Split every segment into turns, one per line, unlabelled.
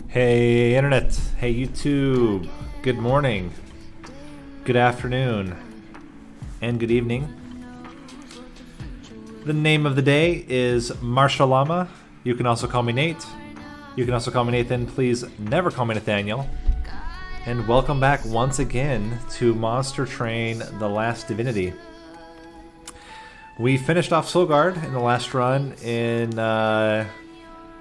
Hey internet, hey YouTube, good morning, good afternoon, and good evening. The name of the day is Marshalama. You can also call me Nate. You can also call me Nathan. Please never call me Nathaniel. And welcome back once again to Monster Train: The Last Divinity. We finished off Solgard in the last run in, well,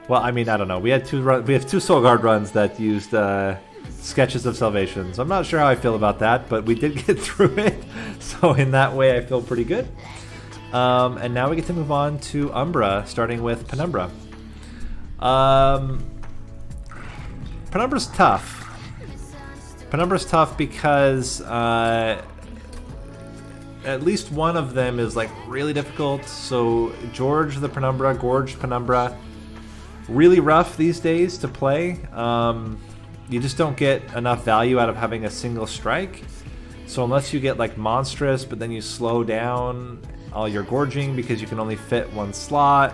I mean, I don't know. We have two Solgard runs that used Sketches of Salvation. So I'm not sure how I feel about that, but we did get through it. So in that way, I feel pretty good. And now we get to move on to Umbra, starting with Penumbra. Penumbra's tough. Penumbra's tough because at least one of them is like really difficult. So Gorged Penumbra, really rough these days to play. You just don't get enough value out of having a single strike. So unless you get like monstrous, but then you slow down all your gorging because you can only fit one slot,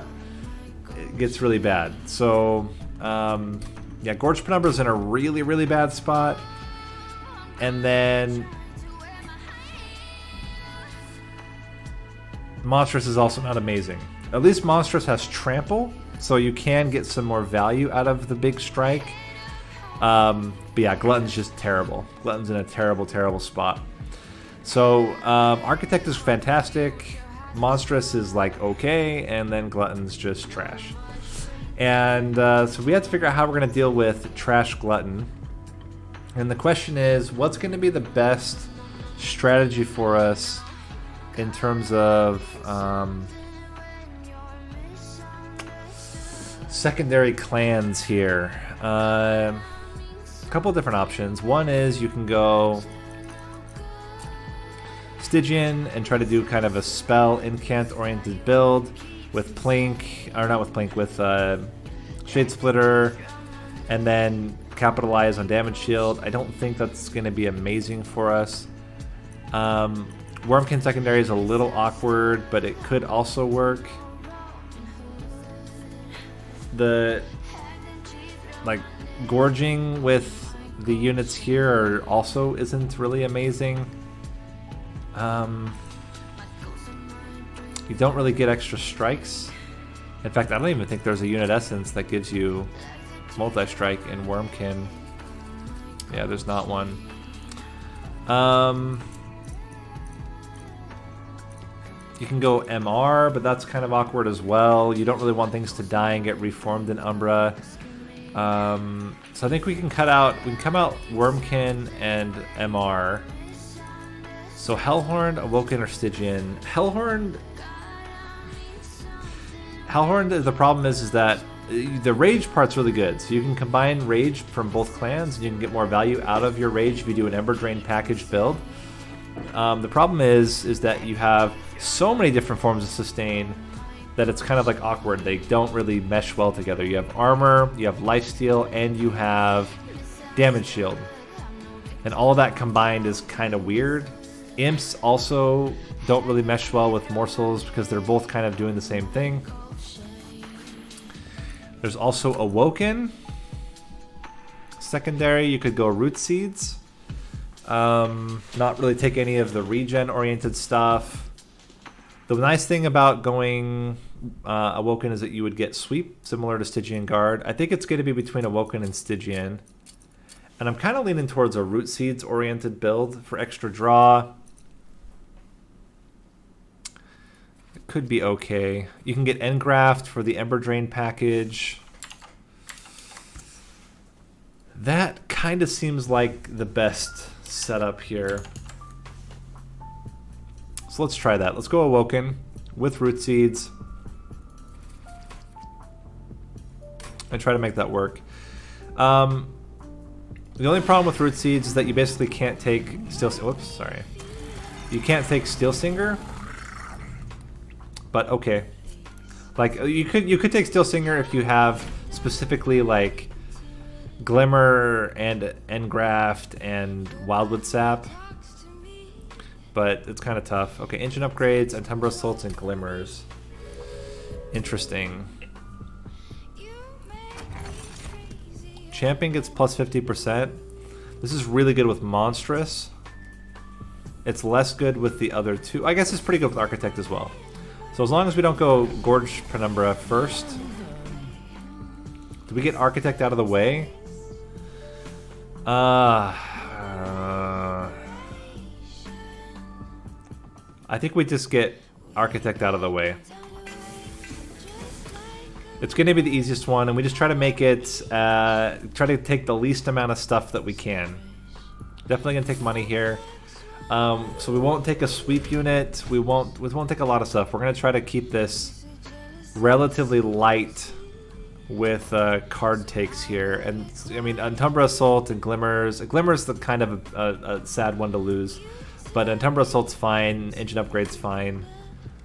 it gets really bad. So yeah, Gorged Penumbra's in a really, really bad spot. And then Monstrous is also not amazing. At least Monstrous has Trample, so you can get some more value out of the big strike. But yeah, Glutton's just terrible. Glutton's in a terrible, terrible spot. So Architect is fantastic. Monstrous is like okay, and then Glutton's just trash. And so we have to figure out how we're going to deal with Trash Glutton. And the question is, what's going to be the best strategy for us in terms of secondary clans here? A couple of different options. One is you can go Stygian and try to do kind of a spell incant oriented build with Plink, or not with Plink, with Shade Splitter, and then capitalize on damage shield. I don't think that's going to be amazing for us. Wormkin secondary is a little awkward, but it could also work. The like gorging with the units here also isn't really amazing. You don't really get extra strikes. In fact, I don't even think there's a unit essence that gives you multi-strike in Wormkin. Yeah, there's not one. You can go MR, but that's kind of awkward as well. You don't really want things to die and get reformed in Umbra. So I think we can come out Wormkin and MR. So Hellhorn, Awoken, or Stygian. Hellhorn, the problem is that the rage part's really good. So you can combine rage from both clans and you can get more value out of your rage if you do an Ember Drain package build. The problem is that you have so many different forms of sustain that it's kind of like awkward. They don't really mesh well together. You have armor, you have lifesteal, and you have damage shield. And all of that combined is kind of weird. Imps also don't really mesh well with morsels because they're both kind of doing the same thing. There's also Awoken. Secondary, you could go Root Seeds. Not really take any of the regen-oriented stuff. The nice thing about going Awoken is that you would get Sweep, similar to Stygian Guard. I think it's going to be between Awoken and Stygian. And I'm kind of leaning towards a Root Seeds-oriented build for extra draw. It could be okay. You can get Engraft for the Ember Drain package. That kind of seems like the best setup here. So let's try that. Let's go Awoken with Root Seeds and try to make that work. The only problem with Root Seeds is that you basically can't take You can't take Steel Singer. But okay. Like you could take Steel Singer if you have specifically like Glimmer and Engraft and Wildwood Sap. But it's kind of tough. Okay, engine upgrades, Antumbra Assaults, and Glimmers. Interesting. Champion gets plus 50%. This is really good with Monstrous. It's less good with the other two. I guess it's pretty good with Architect as well. So as long as we don't go Gorge Penumbra first. Did we get Architect out of the way? I think we just get Architect out of the way. It's going to be the easiest one, and we just try to make it, try to take the least amount of stuff that we can. Definitely going to take money here. So we won't take a sweep unit. We won't take a lot of stuff. We're going to try to keep this relatively light with card takes here. And I mean, Umbra Assault and Glimmers. Glimmer's the kind of a sad one to lose, but Umbra Assault's fine. Engine Upgrade's fine.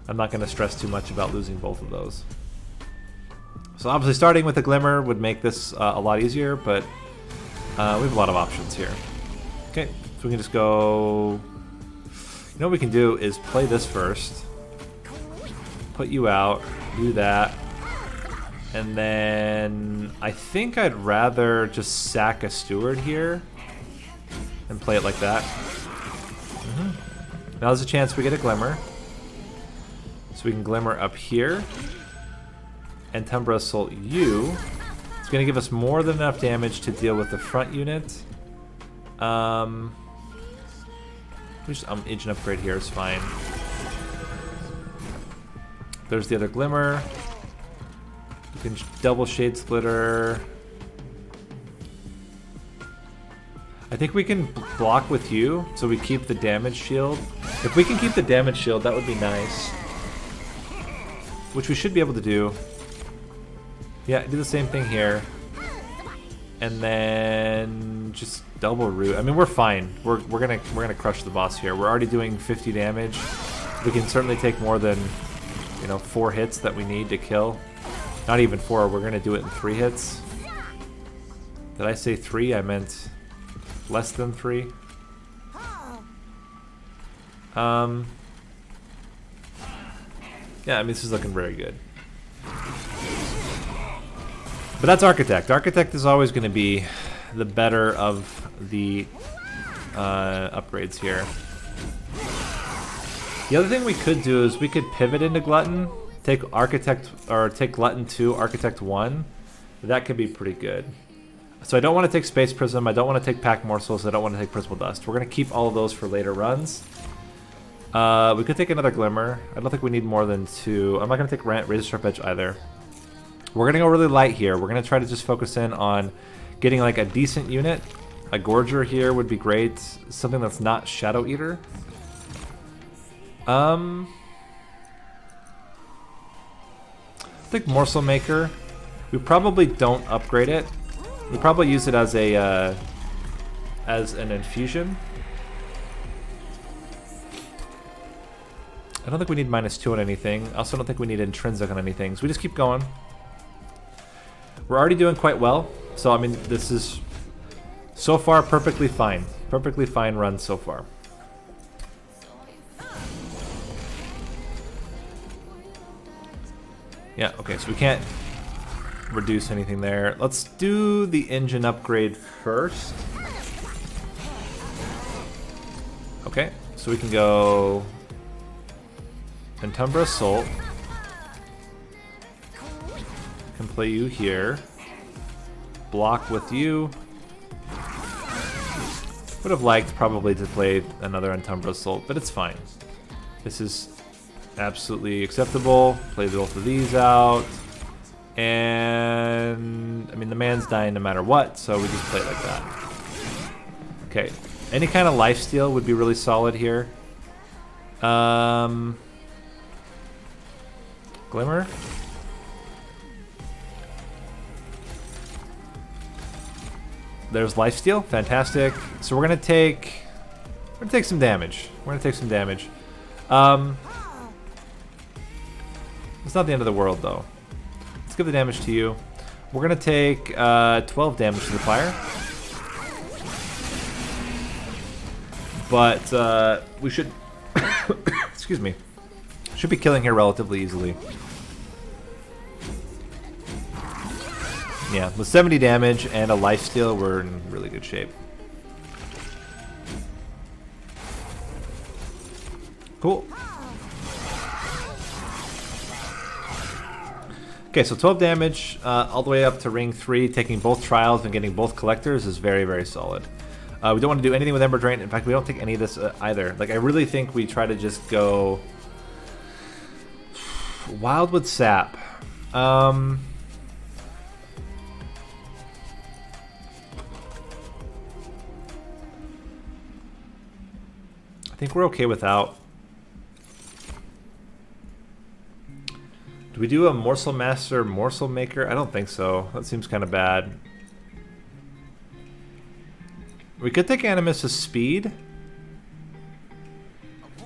I'm not going to stress too much about losing both of those. So obviously starting with a Glimmer would make this a lot easier, but we have a lot of options here. Okay, so we can just go... You know what we can do is play this first. Put you out, do that. And then I think I'd rather just sack a Steward here and play it like that. Now there's a chance we get a Glimmer. So we can Glimmer up here. And Umbra Assault you. It's going to give us more than enough damage to deal with the front unit. Just Engine Upgrade here is fine. There's the other Glimmer. You can double Shade Splitter. I think we can block with you, so we keep the damage shield. If we can keep the damage shield, that would be nice. Which we should be able to do. Yeah, do the same thing here. And then just double root. I mean, we're fine. We're gonna crush the boss here. We're already doing 50 damage. We can certainly take more than, 4 hits that we need to kill. Not even 4. We're gonna do it in 3 hits. Did I say 3? I meant less than 3. Yeah, I mean, this is looking very good. But that's Architect. Architect is always going to be the better of the upgrades here. The other thing we could do is we could pivot into Glutton, take Architect, or take Glutton 2, Architect 1. That could be pretty good. So I don't want to take Space Prism, I don't want to take Pack Morsels, I don't want to take Principal Dust. We're going to keep all of those for later runs. We could take another Glimmer. I don't think we need more than 2. I'm not going to take Razor Sharp Edge either. We're going to go really light here. We're going to try to just focus in on getting like a decent unit. A Gorger here would be great. Something that's not Shadow Eater. I think Morsel Maker. We probably don't upgrade it. We probably use it as a as an infusion. I don't think we need -2 on anything. I also don't think we need intrinsic on anything. So we just keep going. We're already doing quite well. So, I mean, this is so far perfectly fine. Perfectly fine run so far. Yeah, okay, so we can't reduce anything there. Let's do the engine upgrade first. Okay, so we can go Penumbra Assault. Can play you here. Block with you. Would have liked probably to play another Umbra Assault, but it's fine. This is absolutely acceptable. Play both of these out. And I mean, the man's dying no matter what, so we just play it like that. Okay. Any kind of lifesteal would be really solid here. Glimmer. There's lifesteal, fantastic. So we're gonna take some damage. It's not the end of the world though. Let's give the damage to you. We're gonna take 12 damage to the fire. But we should excuse me. Should be killing here relatively easily. Yeah, with 70 damage and a lifesteal, we're in really good shape. Cool. Okay, so 12 damage all the way up to ring 3, taking both trials and getting both collectors is very, very solid. We don't want to do anything with Ember Drain. In fact, we don't take any of this either. Like, I really think we try to just go Wildwood Sap. I think we're okay without. Do we do a Morsel Master, Morsel Maker? I don't think so. That seems kind of bad. We could take Animus' Speed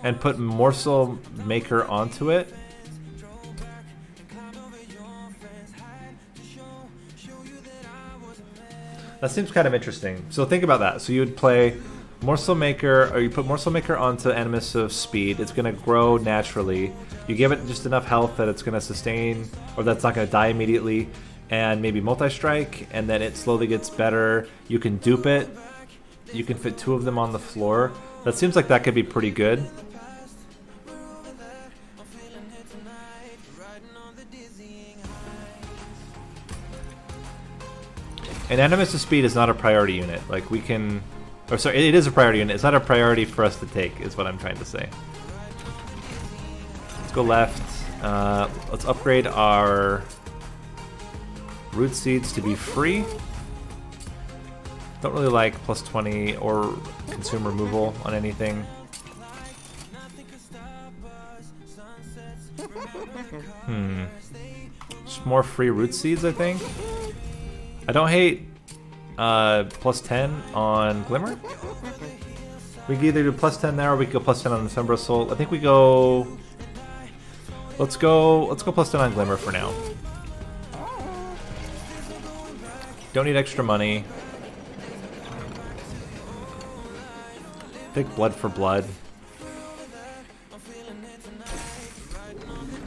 and put Morsel Maker onto it. That seems kind of interesting. So think about that. So you would play Morsel Maker, or you put Morsel Maker onto Animus of Speed. It's going to grow naturally. You give it just enough health that it's going to sustain, or that's not going to die immediately, and maybe Multi-Strike, and then it slowly gets better. You can dupe it. You can fit 2 of them on the floor. That seems like that could be pretty good. And Animus of Speed is not a priority unit. Like, we can... Or sorry, it is a priority unit. It's not a priority for us to take, is what I'm trying to say. Let's go left. Let's upgrade our root seeds to be free. Don't really like plus 20 or consume removal on anything. Just more free root seeds, I think. I don't hate plus 10 on Glimmer. We can either do plus 10 there, or we can go plus 10 on the Penumbra Soul. I think we go. Let's go plus 10 on Glimmer for now. Don't need extra money. Take blood for blood.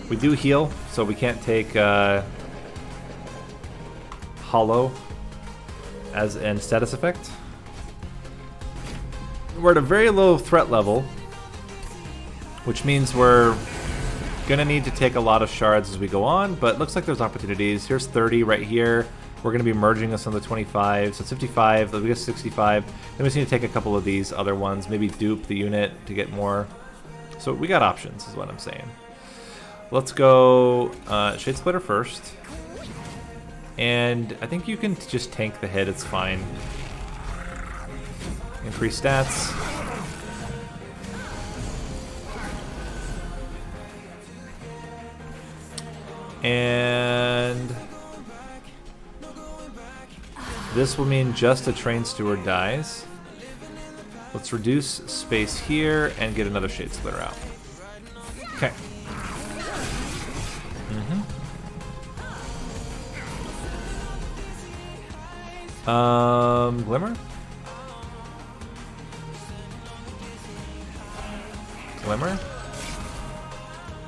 We do heal, so we can't take Hollow as an status effect. We're at a very low threat level, which means we're gonna need to take a lot of shards as we go on, but looks like there's opportunities. Here's 30 right here. We're gonna be merging us on the 25, so 55, we get 65. Then we just need to take a couple of these other ones, maybe dupe the unit to get more. So we got options, is what I'm saying. Let's go Shade Splitter first. And I think you can just tank the hit, it's fine. Increase stats. And this will mean just a Train Steward dies. Let's reduce space here and get another Shade Splitter out. Okay. Glimmer? Glimmer?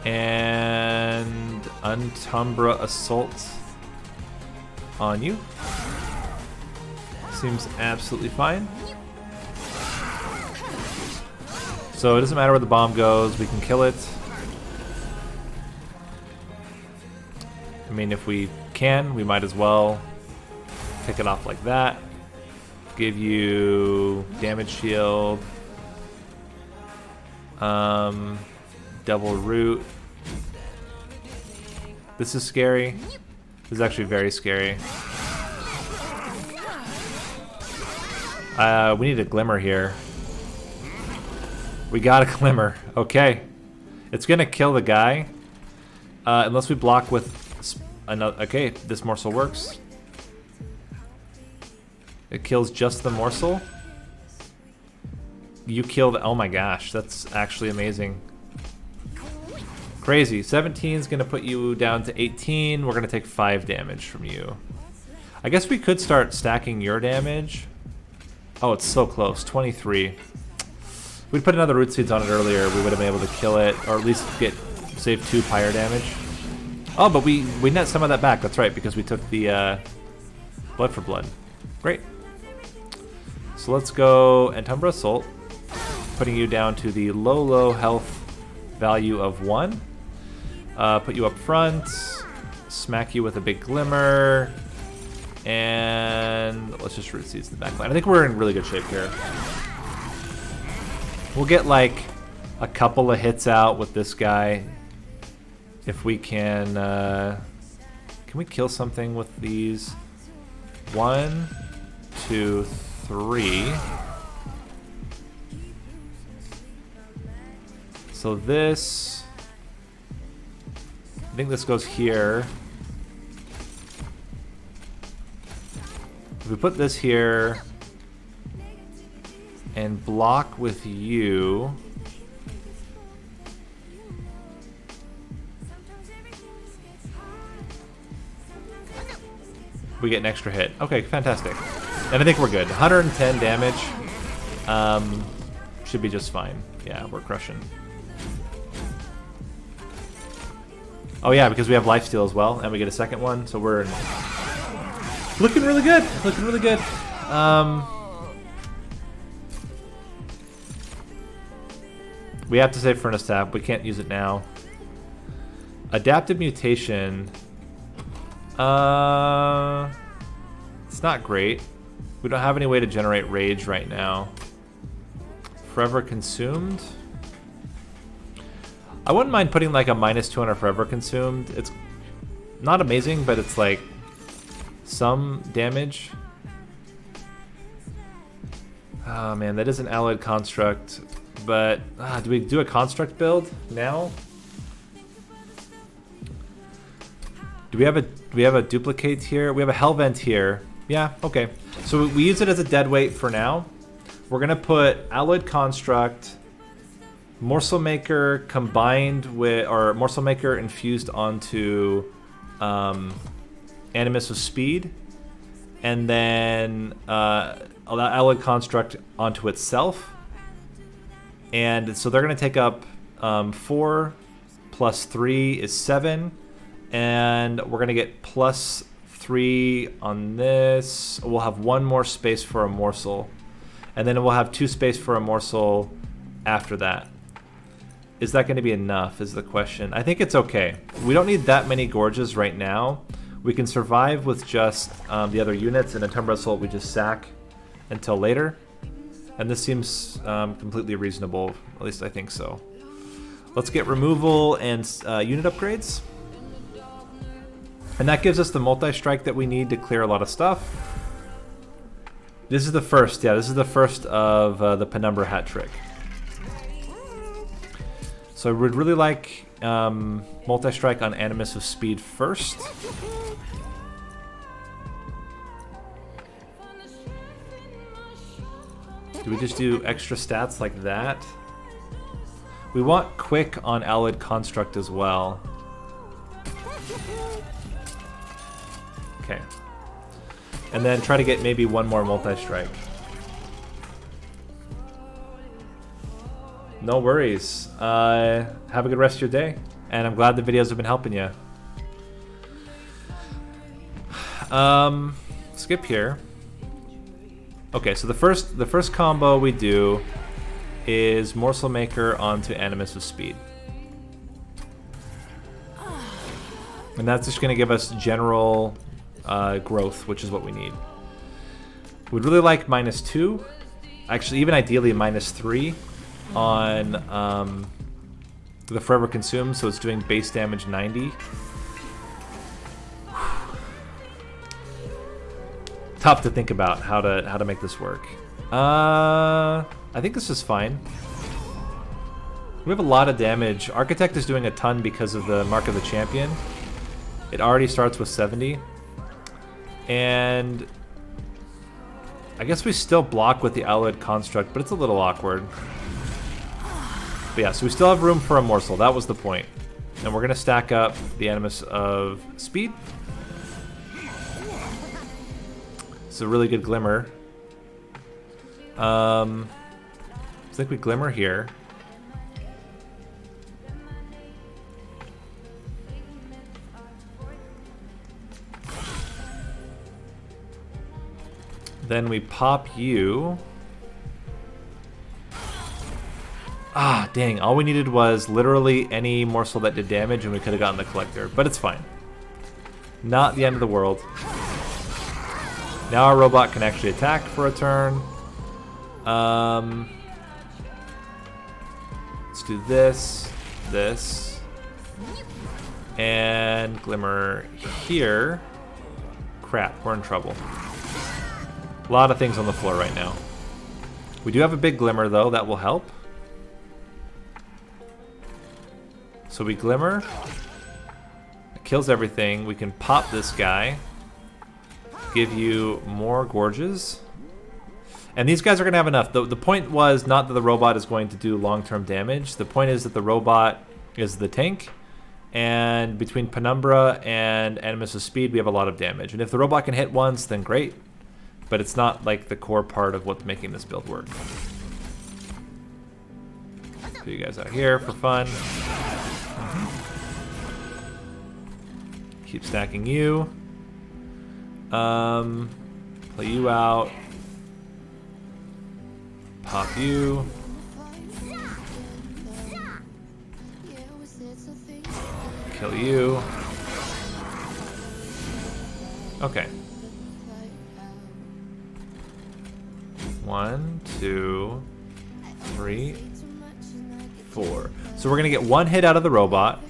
And Umbra Assault on you. Seems absolutely fine. So it doesn't matter where the bomb goes, we can kill it. I mean, if we can, we might as well pick it off like that. Give you damage shield. Double root. This is scary. This is actually very scary. We need a Glimmer here. We got a Glimmer. Okay. It's gonna kill the guy. Unless we block with another. Okay, this morsel works. It kills just the morsel. You killed. Oh my gosh, that's actually amazing. Crazy. 17 is going to put you down to 18. We're going to take 5 damage from you. I guess we could start stacking your damage. Oh, it's so close. 23. If we'd put another root seeds on it earlier, we would have been able to kill it, or at least save 2 pyre damage. Oh, but we net some of that back. That's right, because we took the Blood for blood. Great. So let's go Penumbra Assault, putting you down to the low health value of 1. Put you up front, smack you with a big glimmer, and let's just root seeds in the back line. I think we're in really good shape here. We'll get like a couple of hits out with this guy if we can. Can we kill something with these? 1, 2, 3. So this, I think this goes here. If we put this here and block with you, we get an extra hit. Okay, fantastic. And I think we're good. 110 damage. Should be just fine. Yeah, we're crushing. Oh yeah, because we have lifesteal as well, and we get a second one, so we're looking really good. Looking really good. We have to save Furnace Tap. We can't use it now. Adaptive Mutation. It's not great. We don't have any way to generate rage right now. Forever Consumed. I wouldn't mind putting like a -2 on our Forever Consumed. It's not amazing, but it's like some damage. Oh man, that is an alloyed construct. But do we do a construct build now? Do we have a duplicate here? We have a Hellvent here. Yeah, okay. So we use it as a dead weight for now. We're gonna put alloyed construct, Morsel Maker combined with, or Morsel Maker infused onto Animus of Speed, and then alloyed construct onto itself. And so they're going to take up 4 plus 3 is 7, and we're going to get plus 3 on this. We'll have 1 more space for a morsel, and then we'll have 2 space for a morsel after that. Is that going to be enough is the question. I think it's okay. We don't need that many gorges right now. We can survive with just the other units, and a Penumbra Assault we just sack until later. And this seems completely reasonable, at least I think so. Let's get removal and unit upgrades. And that gives us the multi-strike that we need to clear a lot of stuff. This is the first, yeah, this is the first of the Penumbra hat trick. So I would really like multi-strike on Animus of Speed first. Do we just do extra stats like that? We want quick on alloyed construct as well. Okay. And then try to get maybe 1 more multi-strike. No worries. Have a good rest of your day. And I'm glad the videos have been helping you. Skip here. Okay, so the first combo we do is Morsel Maker onto Animus of Speed. And that's just going to give us general growth, which is what we need. We'd really like -2. Actually, even ideally -3 on the Forever Consume, so it's doing base damage 90. Tough to think about how to make this work. I think this is fine. We have a lot of damage. Architect is doing a ton because of the Mark of the Champion. It already starts with 70. And I guess we still block with the alloyed construct, but it's a little awkward. But yeah, so we still have room for a morsel. That was the point. And we're going to stack up the Animus of Speed. It's a really good glimmer. I think we glimmer here. Then we pop you. Ah, dang. All we needed was literally any morsel that did damage and we could have gotten the collector. But it's fine. Not the end of the world. Now our robot can actually attack for a turn. Let's do this, this, and Glimmer here. Crap, we're in trouble. A lot of things on the floor right now. We do have a big Glimmer though, that will help. So we Glimmer. It kills everything. We can pop this guy. Give you more Gorges. And these guys are going to have enough. The point was not that the robot is going to do long-term damage. The point is that the robot is the tank. And between Penumbra and Animus' speed, we have a lot of damage. And if the robot can hit once, then great. But it's not like the core part of what's making this build work. Put you guys out here for fun. Keep stacking you. Play you out. Pop you. Kill you. Okay. 1, 2, 3, 4. So we're gonna get one hit out of the robot.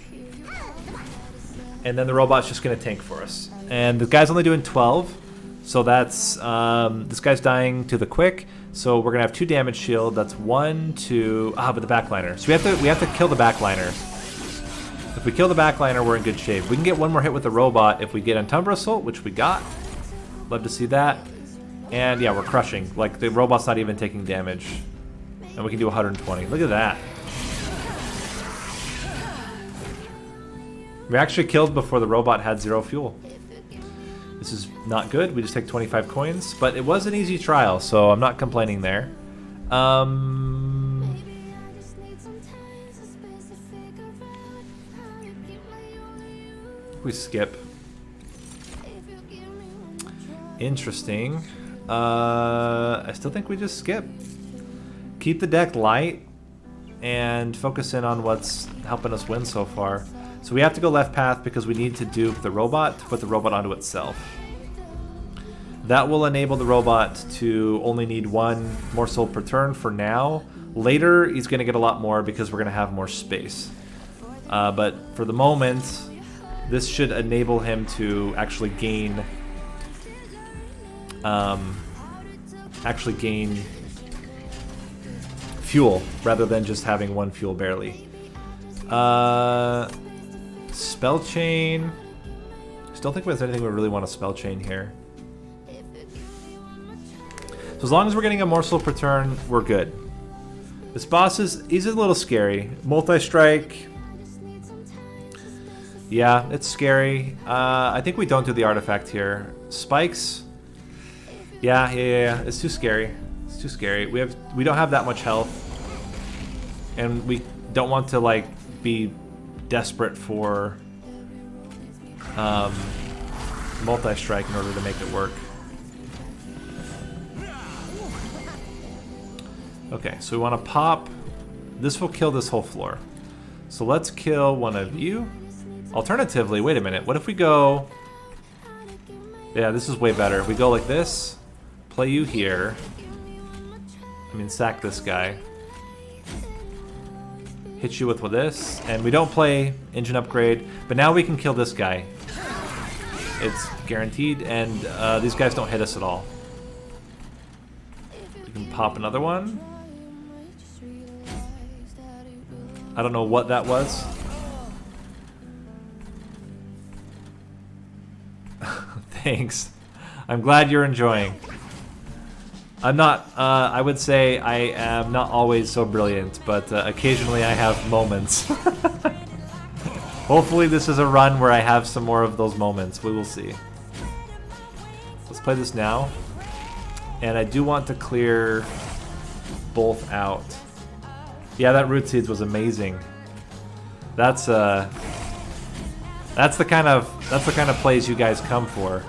And then the robot's just gonna tank for us. And the guy's only doing 12. So that's, this guy's dying to the quick. So we're gonna have 2 damage shield. That's 1, 2, but the backliner. So we have to kill the backliner. If we kill the backliner, we're in good shape. We can get one more hit with the robot if we get Umbra Assault, which we got. Love to see that. And yeah, we're crushing. Like the robot's not even taking damage. And we can do 120. Look at that. We actually killed before the robot had 0 fuel. This is not good. We just take 25 coins, but it was an easy trial, so I'm not complaining there. We skip. Interesting. I still think we just skip. Keep the deck light and focus in on what's helping us win so far. So we have to go left path because we need to dupe the robot to put the robot onto itself. That will enable the robot to only need 1 morsel per turn for now. Later, he's going to get a lot more because we're going to have more space. But for the moment, this should enable him to actually gain fuel rather than just having 1 fuel barely. Spell chain. Still think there's anything we really want to spell chain here. So as long as we're getting a morsel per turn, we're good. This boss he's a little scary. Multi-strike. Yeah, it's scary. I think we don't do the artifact here. Spikes. Yeah. It's too scary. It's too scary. We don't have that much health, and we don't want to like be desperate for multi-strike in order to make it work. Okay, so we want to pop. This will kill this whole floor. So let's kill one of you. Alternatively, wait a minute. What if we go... Yeah, this is way better. We go like this. Play you here. Sack this guy. Hit you with this. And we don't play engine upgrade. But now we can kill this guy. It's guaranteed. And these guys don't hit us at all. We can pop another one. I don't know what that was. Thanks. I'm glad you're enjoying. I'm not, I would say I am not always so brilliant, but occasionally I have moments. Hopefully this is a run where I have some more of those moments. We will see. Let's play this now. And I do want to clear both out. Yeah, that Root Seeds was amazing. That's the kind of plays you guys come for.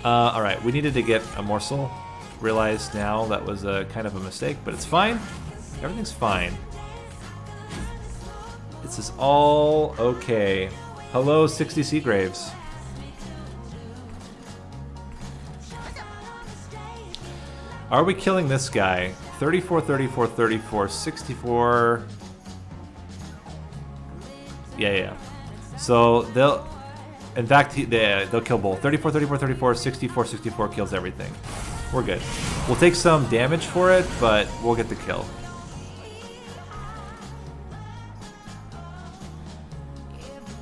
Alright, we needed to get a morsel. Realized now that was a kind of a mistake, but it's fine. Everything's fine. This is all okay. Hello, 60 Seagraves. Are we killing this guy? 34, 34, 34, 64. Yeah. So they'll... In fact, they'll kill both. 34, 34, 34, 64, 64 kills everything. We're good. We'll take some damage for it, but we'll get the kill.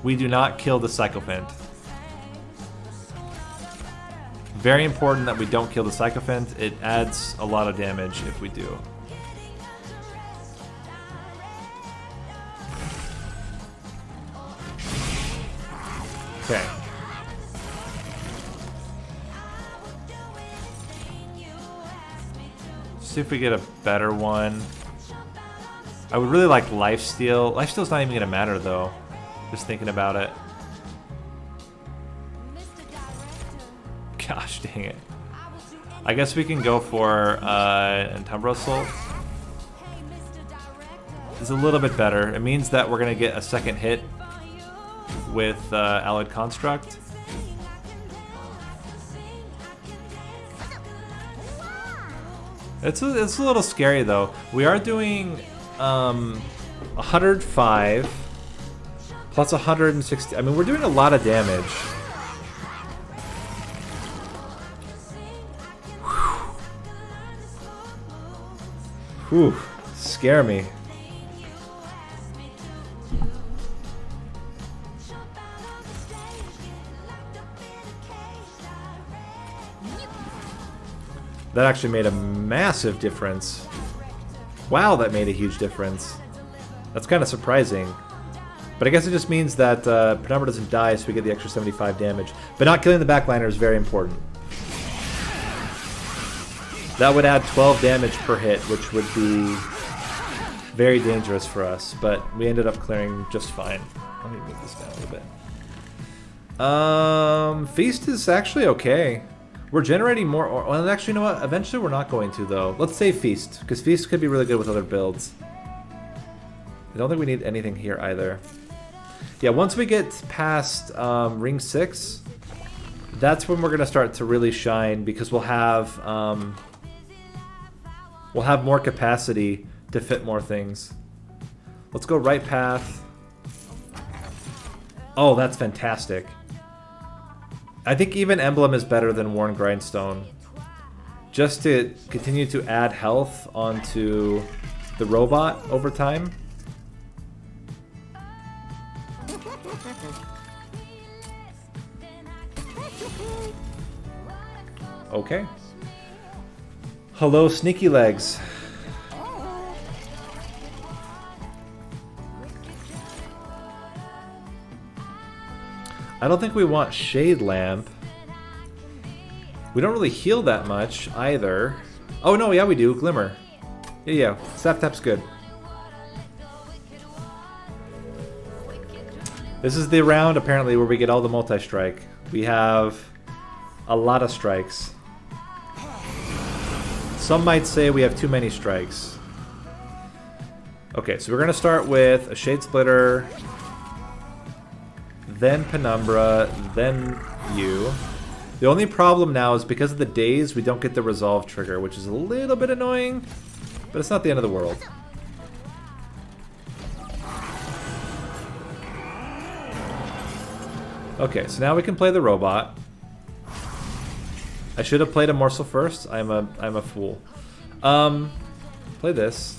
We do not kill the Sycophant. Very important that we don't kill the Sycophant. It adds a lot of damage if we do. Okay. See if we get a better one. I would really like Lifesteal. Lifesteal's not even gonna matter though. Just thinking about it. Gosh dang it. I guess we can go for Umbra Assault. It's a little bit better. It means that we're gonna get a second hit with Allied Construct. It's a little scary though. We are doing 105 plus 160. I mean, we're doing a lot of damage. Whew, scare me. That actually made a massive difference. Wow, that made a huge difference. That's kind of surprising. But I guess it just means that Penumbra doesn't die, so we get the extra 75 damage. But not killing the backliner is very important. That would add 12 damage per hit, which would be very dangerous for us. But we ended up clearing just fine. Let me move this down a little bit. Feast is actually okay. We're generating more. Well, actually, you know what? Eventually, we're not going to, though. Let's save Feast, because Feast could be really good with other builds. I don't think we need anything here either. Yeah, once we get past Ring 6, that's when we're going to start to really shine, because we'll have more capacity to fit more things. Let's go right path. Oh, that's fantastic. I think even Emblem is better than Worn Grindstone. Just to continue to add health onto the robot over time. Okay. Hello, Sneaky Legs. I don't think we want Shade Lamp. We don't really heal that much either. Oh no, yeah we do. Glimmer. Yeah. Staff Tap's good. This is the round apparently where we get all the multi-strike. We have a lot of strikes. Some might say we have too many strikes. Okay, so we're gonna start with a Shade Splitter, then Penumbra, then you. The only problem now is because of the days, we don't get the resolve trigger, which is a little bit annoying, but it's not the end of the world. Okay, so now we can play the robot. I should have played a morsel first. I'm a fool. Play this.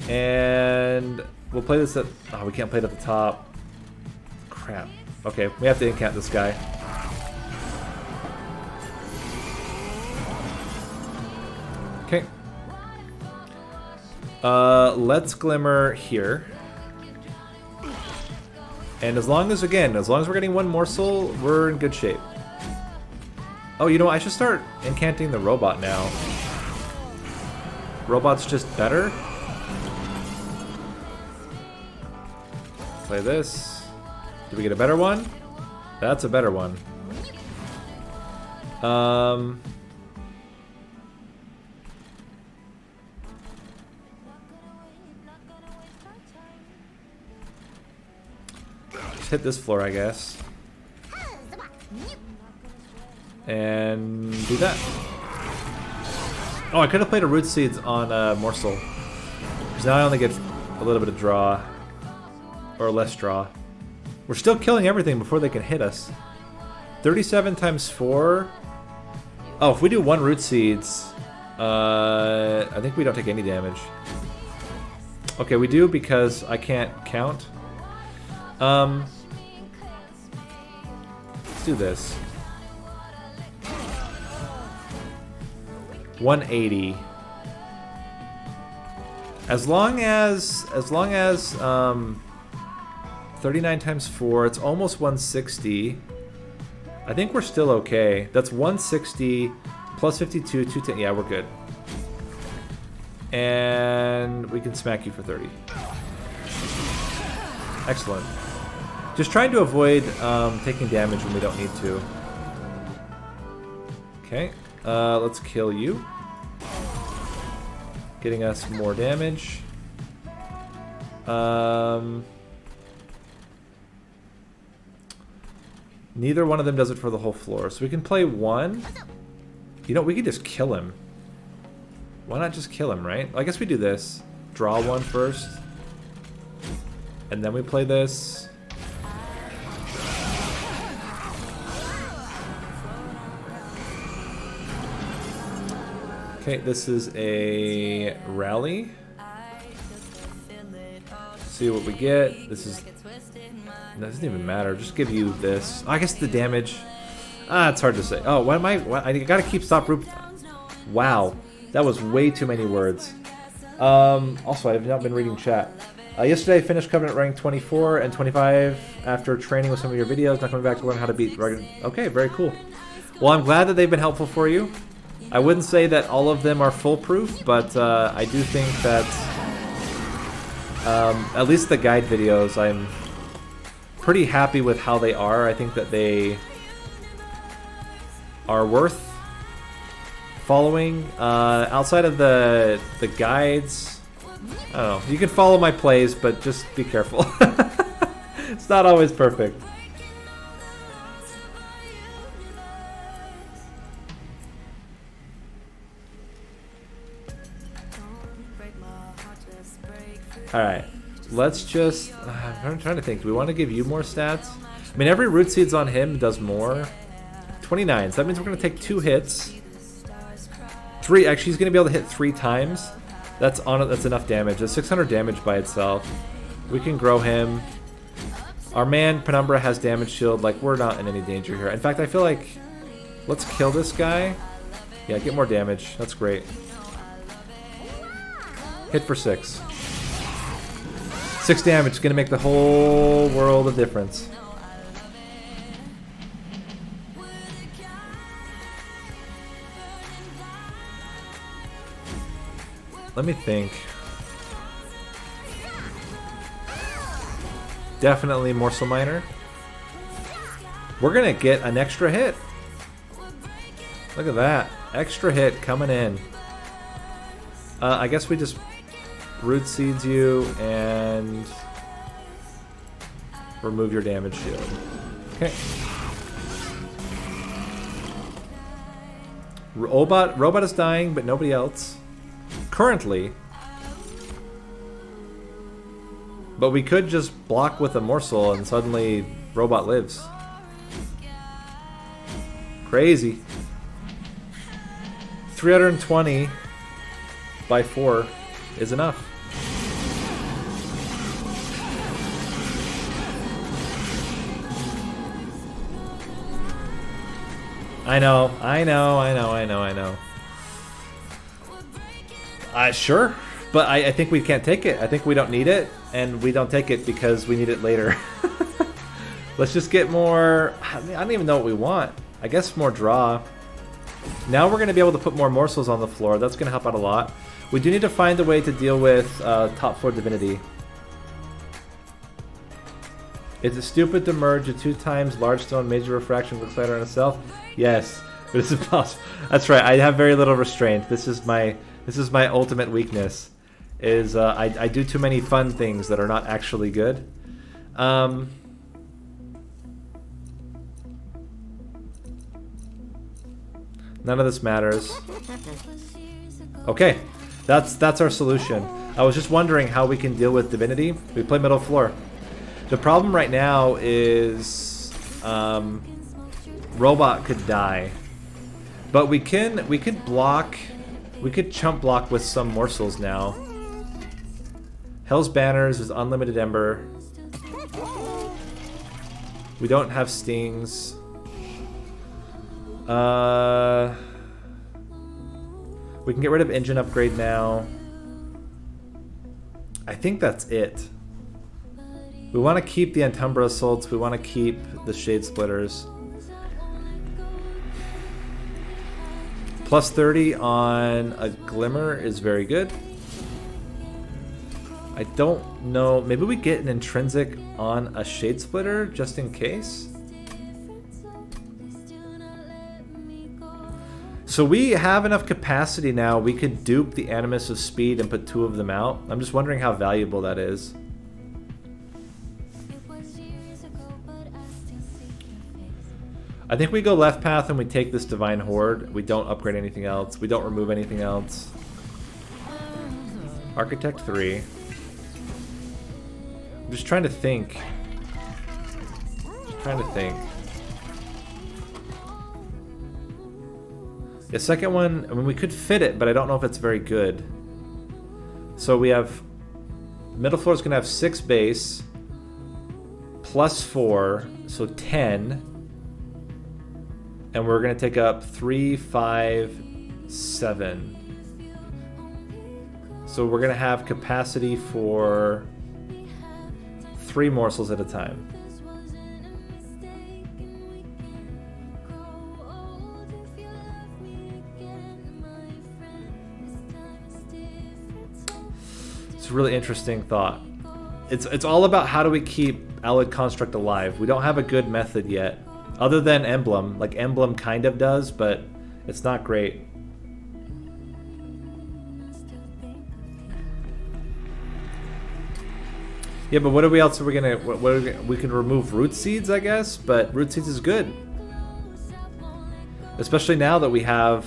And we'll play this at... Oh, we can't play it at the top. Crap. Okay, we have to incant this guy. Okay. Let's Glimmer here. And as long as, again, as long as we're getting one morsel, we're in good shape. Oh, you know what? I should start incanting the robot now. Robot's just better. Play this. Did we get a better one? That's a better one. Just hit this floor, I guess. And do that. Oh, I could have played a Root Seeds on Morsel. Because now I only get a little bit of draw. Or less draw. We're still killing everything before they can hit us. 37 times 4. Oh, if we do 1 Root Seeds, I think we don't take any damage. Okay, we do because I can't count. Let's do this. 180. As long as 39 times 4, it's almost 160. I think we're still okay. That's 160 plus 52, 210. Yeah, we're good. And we can smack you for 30. Excellent. Just trying to avoid taking damage when we don't need to. Okay, let's kill you. Getting us more damage. Neither one of them does it for the whole floor. So we can play 1. You know, we could just kill him. Why not just kill him, right? I guess we do this. Draw 1 first. And then we play this. Okay, this is a rally. See what we get. This is... It doesn't even matter. Just give you this. I guess the damage... it's hard to say. Oh, what am I... I gotta keep stop root... Wow. That was way too many words. Also, I have not been reading chat. Yesterday I finished Covenant rank 24 and 25 after training with some of your videos. Not coming back to learn how to beat... Okay, very cool. Well, I'm glad that they've been helpful for you. I wouldn't say that all of them are foolproof, but I do think that at least the guide videos, I'm pretty happy with how they are. I think that they are worth following. Outside of the guides, I don't know. You can follow my plays, but just be careful. It's not always perfect. Alright, let's just... I'm trying to think. Do we want to give you more stats? I mean, every Root Seeds on him does more. 29, so that means we're going to take 2 hits. 3, actually, he's going to be able to hit 3 times. That's enough damage. That's 600 damage by itself. We can grow him. Our man, Penumbra, has damage shield. Like, we're not in any danger here. In fact, I feel like... Let's kill this guy. Yeah, get more damage. That's great. Hit for 6. 6 damage is going to make the whole world of difference. Let me think. Definitely Morsel Miner. We're going to get an extra hit. Look at that. Extra hit coming in. I guess we just... Root Seeds you and remove your damage shield. Okay. Robot is dying, but nobody else. Currently. But we could just block with a morsel and suddenly Robot lives. Crazy. 320 by 4 is enough. I know. Sure, but I think we can't take it. I think we don't need it, and we don't take it because we need it later. Let's just get more... I don't even know what we want. I guess more draw. Now we're going to be able to put more morsels on the floor. That's going to help out a lot. We do need to find a way to deal with top floor divinity. Is it stupid to merge a 2 times large stone major refraction with glider on itself? Yes, but it's impossible. That's right. I have very little restraint. This is my ultimate weakness. Is I do too many fun things that are not actually good. None of this matters. Okay, that's our solution. I was just wondering how we can deal with divinity. We play middle floor. The problem right now is robot could die, but we could block. We could chump block with some morsels now. Hell's Banners is unlimited Ember. We don't have stings. We can get rid of engine upgrade now. I think that's it. We want to keep the Umbra assaults. We want to keep the Shade Splitters. Plus 30 on a Glimmer is very good. I don't know. Maybe we get an intrinsic on a Shade Splitter just in case. So we have enough capacity now. We could dupe the Animus of Speed and put 2 of them out. I'm just wondering how valuable that is. I think we go left path and we take this Divine Horde. We don't upgrade anything else. We don't remove anything else. Architect 3. I'm just trying to think. The second one, I mean, we could fit it, but I don't know if it's very good. So we have... Middle floor is going to have 6 base. Plus 4, so 10. And we're going to take up 3, 5, 7. So we're going to have capacity for 3 morsels at a time. It's a really interesting thought. It's all about how do we keep Allied Construct alive. We don't have a good method yet. Other than Emblem. Like, Emblem kind of does, but it's not great. Yeah, but what else are we gonna... we can remove Root Seeds, I guess? But Root Seeds is good. Especially now that we have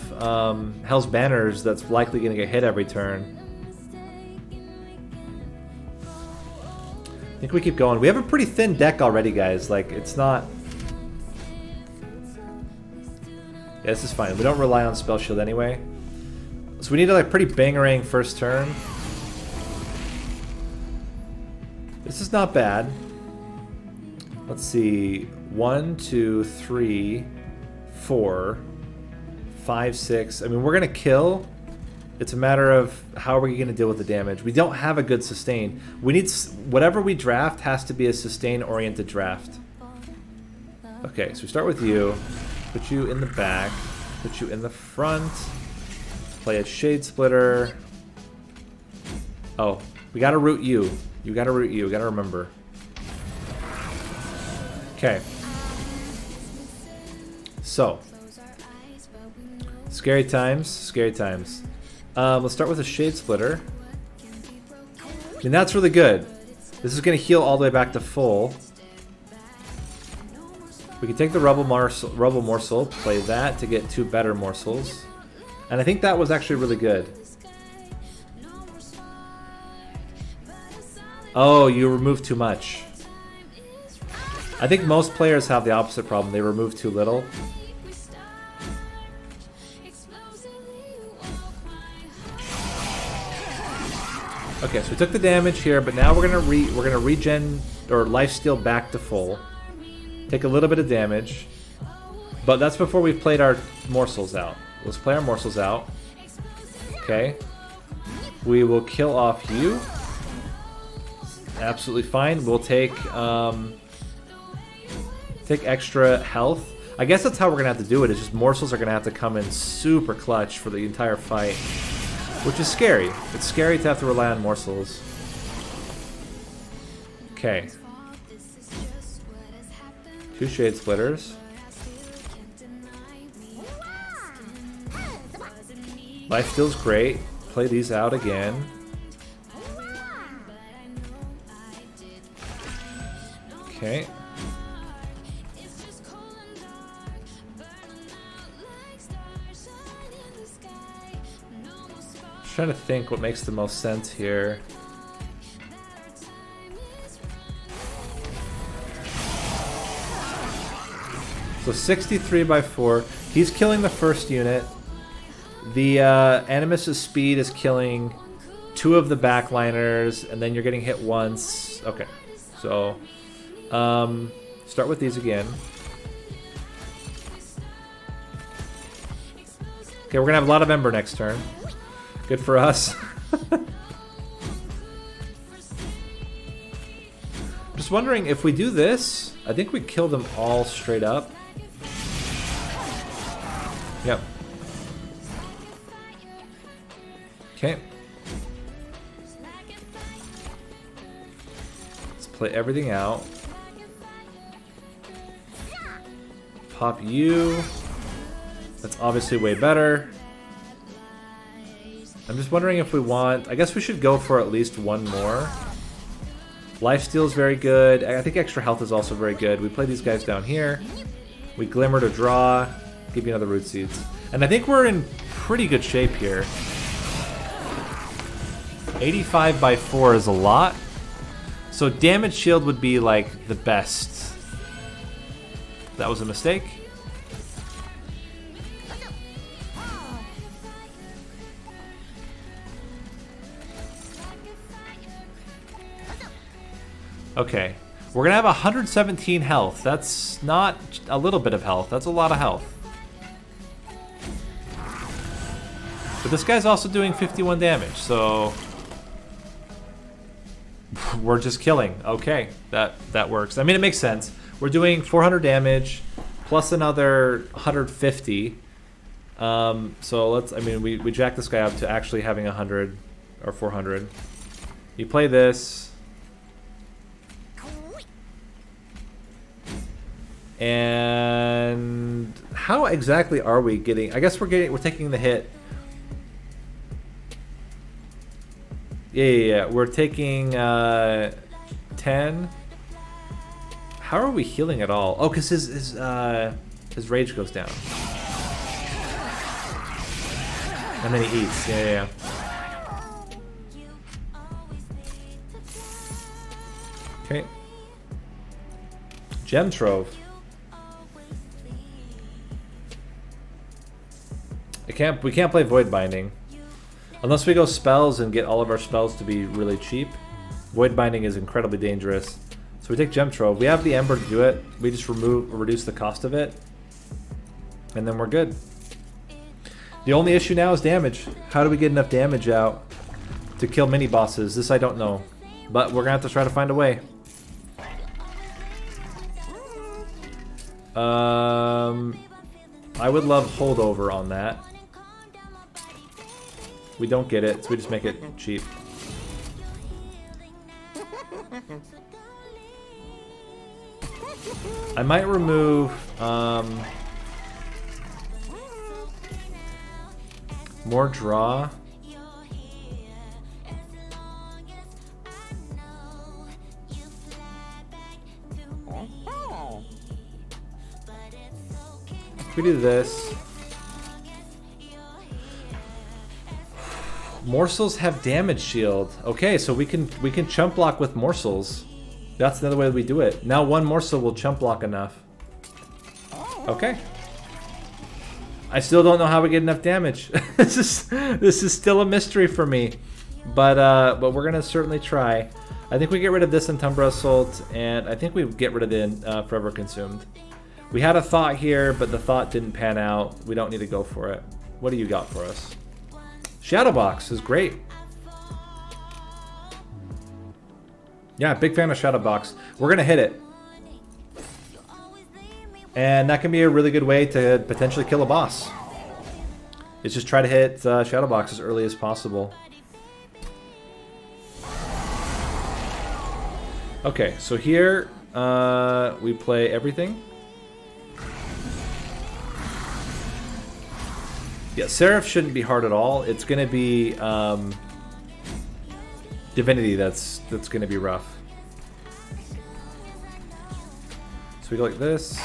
Hell's Banners that's likely gonna get hit every turn. I think we keep going. We have a pretty thin deck already, guys. Like, it's not... Yeah, this is fine. We don't rely on Spell Shield anyway. So we need a pretty bangerang first turn. This is not bad. Let's see. 1, 2, 3, 4, 5, 6. I mean, we're going to kill. It's a matter of how are we going to deal with the damage. We don't have a good sustain. We need... Whatever we draft has to be a sustain-oriented draft. Okay, so we start with you. Put you in the back, put you in the front, play a Shade Splitter. Oh, we gotta root you. You gotta root you, gotta remember. Okay. So. Scary times, scary times. Let's start with a Shade Splitter. I mean, that's really good. This is gonna heal all the way back to full. We can take the Rubble Morsel, play that to get 2 better morsels. And I think that was actually really good. Oh, you removed too much. I think most players have the opposite problem. They remove too little. Okay, so we took the damage here, but now we're gonna regen or lifesteal back to full. Take a little bit of damage, but that's before we've played our morsels out. Let's play our morsels out. Okay. We will kill off you. Absolutely fine. We'll take extra health. I guess that's how we're gonna have to do it. It's just morsels are gonna have to come in super clutch for the entire fight, which is scary. It's scary to have to rely on morsels. Okay. 2 shade splitters. Life steal's great. Play these out again. Okay. Just trying to think what makes the most sense here. So 63 by 4. He's killing the first unit. The Animus' speed is killing 2 of the backliners, and then you're getting hit once. Okay, so start with these again. Okay, we're gonna have a lot of Ember next turn. Good for us. Just wondering if we do this, I think we kill them all straight up. Yep. Okay. Let's play everything out. Pop you. That's obviously way better. I'm just wondering if we want... I guess we should go for at least one more. Lifesteal is very good. I think extra health is also very good. We play these guys down here. We glimmer to draw. Give you another root seeds. And I think we're in pretty good shape here. 85 by 4 is a lot. So damage shield would be like the best. That was a mistake. Okay, we're gonna have 117 health. That's not a little bit of health, that's a lot of health. But this guy's also doing 51 damage, so we're just killing. Okay, that works. I mean, it makes sense. We're doing 400 damage plus another 150. So let's, I mean, we jack this guy up to actually having 100 or 400. You play this. And how exactly are we getting? I guess we're taking the hit. Yeah. We're taking 10. How are we healing at all? Oh, because his rage goes down. And then he eats. Yeah. Okay. Gem Trove. We can't play Void Binding. Unless we go spells and get all of our spells to be really cheap. Void Binding is incredibly dangerous. So we take Gem Trove. We have the Ember to do it. We just reduce the cost of it. And then we're good. The only issue now is damage. How do we get enough damage out to kill mini bosses? This I don't know. But we're going to have to try to find a way. I would love holdover on that. We don't get it, so we just make it cheap. I might remove more draw. If we do this, morsels have damage shield. Okay, so we can chump block with morsels. That's another way we do it. Now one morsel will chump block enough. Okay. I still don't know how we get enough damage. This is still a mystery for me, but we're gonna certainly try. I think we get rid of this Penumbra Assault, and I think we get rid of the Forever Consumed. We had a thought here, but the thought didn't pan out. We don't need to go for it. What do you got for us? Shadowbox is great. Yeah, big fan of Shadowbox. We're gonna hit it. And that can be a really good way to potentially kill a boss. Is just try to hit Shadowbox as early as possible. Okay, so here We play everything. Yeah, Seraph shouldn't be hard at all. It's gonna be Divinity that's gonna be rough. So we go like this.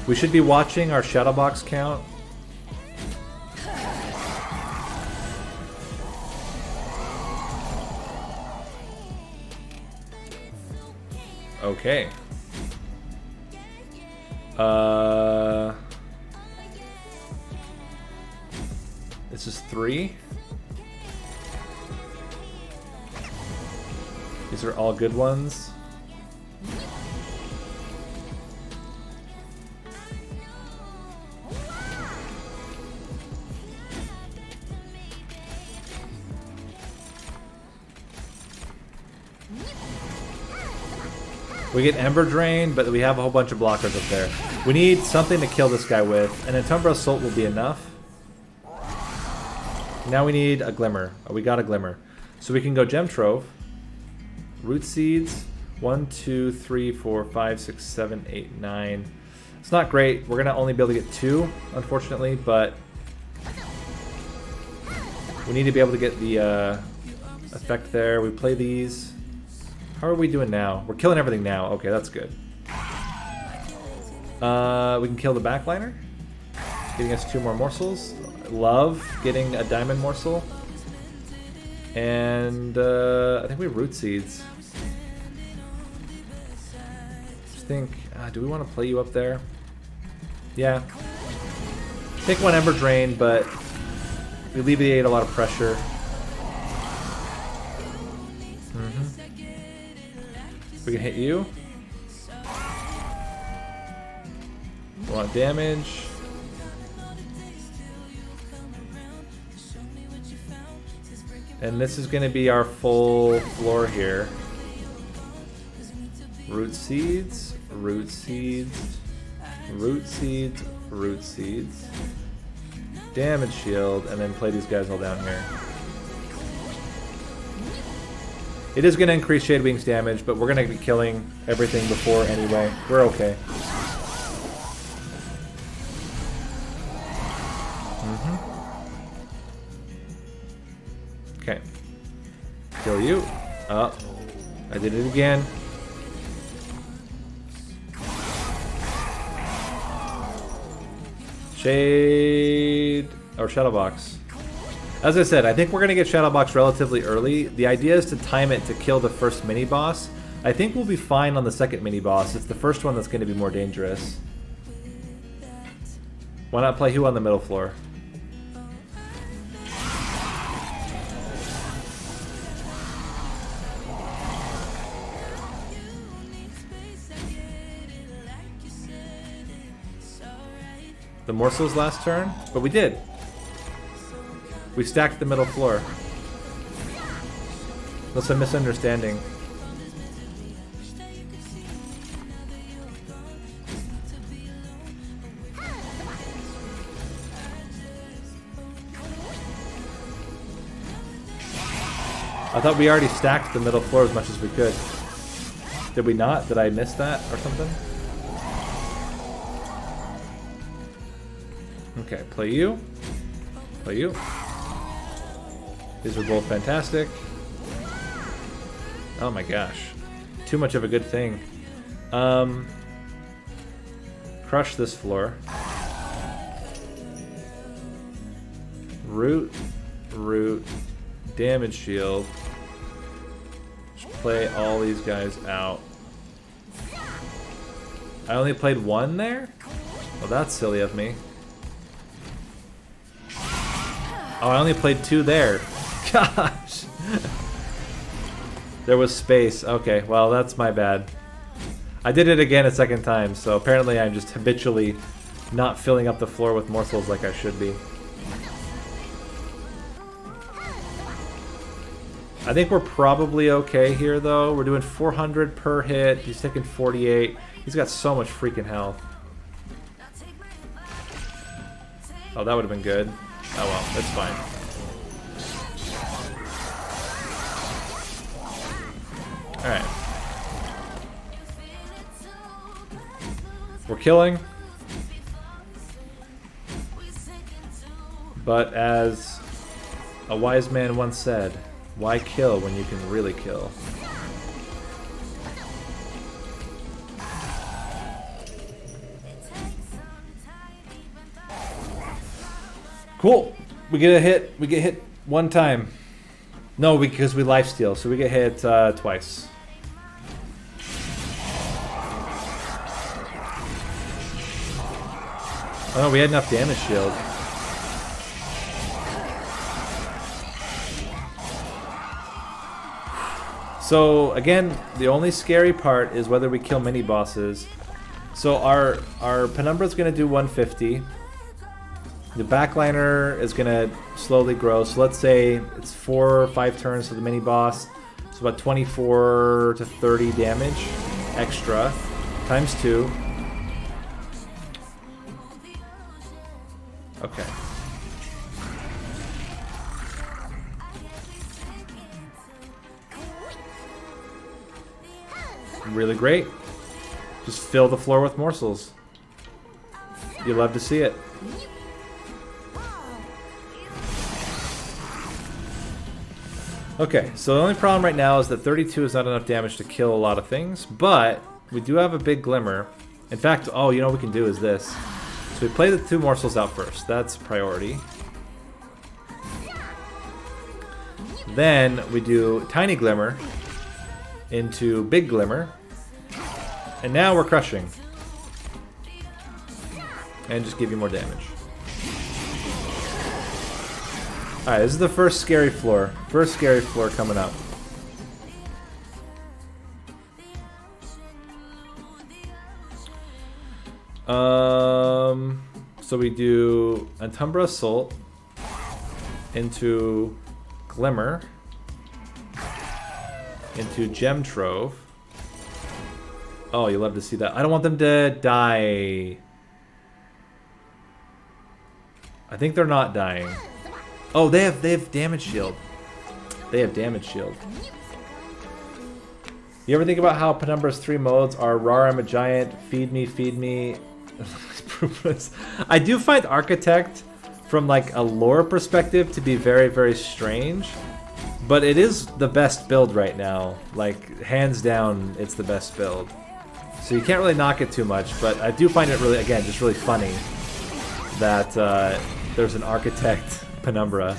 We should be watching our shadow box count. Okay. This is 3. These are all good ones. We get Ember Drain, but we have a whole bunch of blockers up there. We need something to kill this guy with, and then Umbra Assault will be enough. Now we need a Glimmer. Oh, we got a Glimmer. So we can go Gem Trove. Root Seeds. 1, 2, 3, 4, 5, 6, 7, 8, 9. It's not great. We're going to only be able to get 2, unfortunately, but we need to be able to get the effect there. We play these. How are we doing now? We're killing everything now. Okay, that's good. We can kill the backliner, getting us 2 more morsels. Love getting a diamond morsel. And I think we have root seeds. Just think, do we want to play you up there? Yeah. Take 1 Ember Drain, but we alleviate a lot of pressure. We can hit you. We want damage. And this is going to be our full floor here. Root seeds, root seeds, root seeds, root seeds. Damage shield, and then play these guys all down here. It is going to increase Shade Wings damage, but we're going to be killing everything before anyway. We're okay. Okay. Kill you. Oh, I did it again. Shade or Shadow Box. As I said, I think we're going to get Shadow Box relatively early. The idea is to time it to kill the first mini-boss. I think we'll be fine on the second mini-boss. It's the first one that's going to be more dangerous. Why not play who on the middle floor? The morsels last turn? But we did. We stacked the middle floor. That's a misunderstanding. I thought we already stacked the middle floor as much as we could. Did we not? Did I miss that or something? Okay, play you. Play you. These are both fantastic. Oh my gosh. Too much of a good thing. Crush this floor. Root. Root. Damage shield. Just play all these guys out. I only played 1 there? Well, that's silly of me. Oh, I only played 2 there. Gosh. There was space. Okay, well, that's my bad. I did it again a second time, so apparently I'm just habitually not filling up the floor with morsels like I should be. I think we're probably okay here, though. We're doing 400 per hit. He's taking 48. He's got so much freaking health. Oh, that would have been good. Oh well, that's fine. killing. But as a wise man once said, why kill when you can really kill? Cool. We get a hit. We get hit one time. No, because we lifesteal, so we get hit twice. Oh, we had enough damage shield. So again, the only scary part is whether we kill mini bosses. So our Penumbra is going to do 150. The backliner is going to slowly grow. So let's say it's 4 or 5 turns to the mini boss. So about 24 to 30 damage extra times 2. Okay. Really great. Just fill the floor with morsels. You love to see it. Okay, so the only problem right now is that 32 is not enough damage to kill a lot of things, but we do have a big glimmer. In fact, oh, you know what we can do is this. So we play the 2 morsels out first. That's priority. Then we do tiny glimmer into big glimmer. And now we're crushing. And just give you more damage. Alright, this is the first scary floor. First scary floor coming up. So we do Umbra Assault into Glimmer into Gem Trove. Oh, you love to see that. I don't want them to die. I think they're not dying. Oh, they have damage shield. They have damage shield. You ever think about how Penumbra's 3 modes are Rar, I'm a giant, feed me. I do find Architect from like a lore perspective to be very, very strange. But it is the best build right now. Like, hands down, it's the best build. So you can't really knock it too much, but I do find it really, again, just really funny that there's an Architect Penumbra.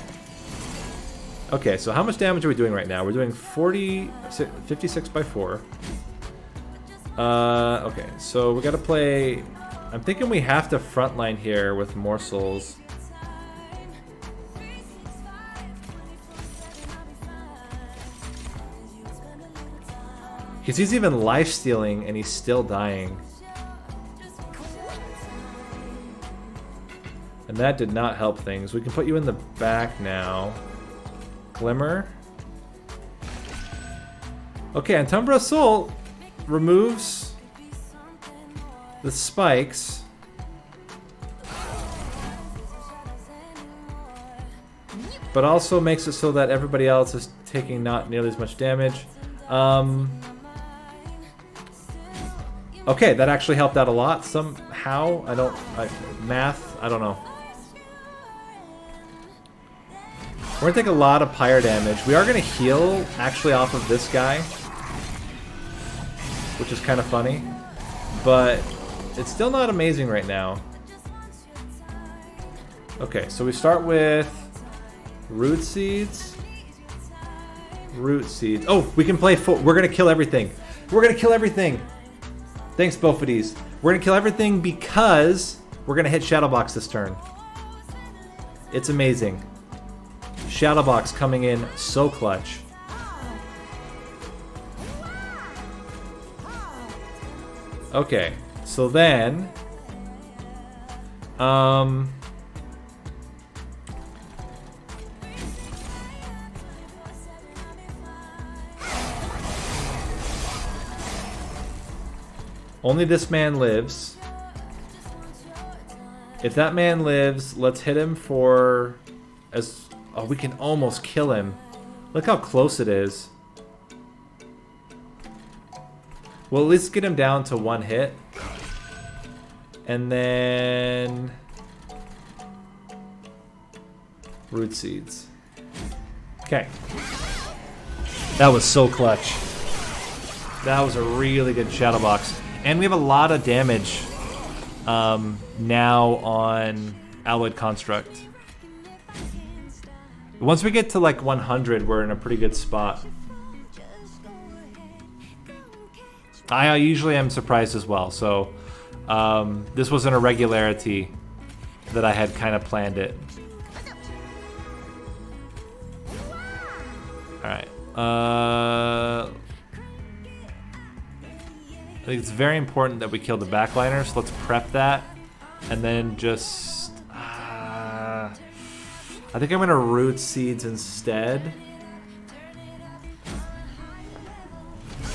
Okay, so how much damage are we doing right now? We're doing 56 by 4. Okay, so we gotta play... I'm thinking we have to frontline here with morsels. Because he's even life-stealing and he's still dying. And that did not help things. We can put you in the back now. Glimmer. Okay, and Umbra Assault removes the spikes. But also makes it so that everybody else is taking not nearly as much damage. Okay, that actually helped out a lot somehow. Math, I don't know. We're gonna take a lot of pyre damage. We are gonna heal actually off of this guy, which is kind of funny, but it's still not amazing right now. Okay, so we start with root seeds. Root seeds. Oh, we can play full. We're gonna kill everything. We're gonna kill everything. Thanks, Bofides. We're gonna kill everything because we're gonna hit Shadowbox this turn. It's amazing. Shadowbox coming in so clutch. Okay, so then... only this man lives. If that man lives, let's hit him for... Oh, we can almost kill him. Look how close it is. We'll at least get him down to 1 hit. And then root seeds. Okay. That was so clutch. That was a really good shadow box. And we have a lot of damage now on Alloyed Construct. Once we get to like 100, we're in a pretty good spot. I usually am surprised as well, so this was an irregularity that I had kind of planned it. Alright. I think it's very important that we kill the backliner, so let's prep that. And then just... I think I'm going to root seeds instead.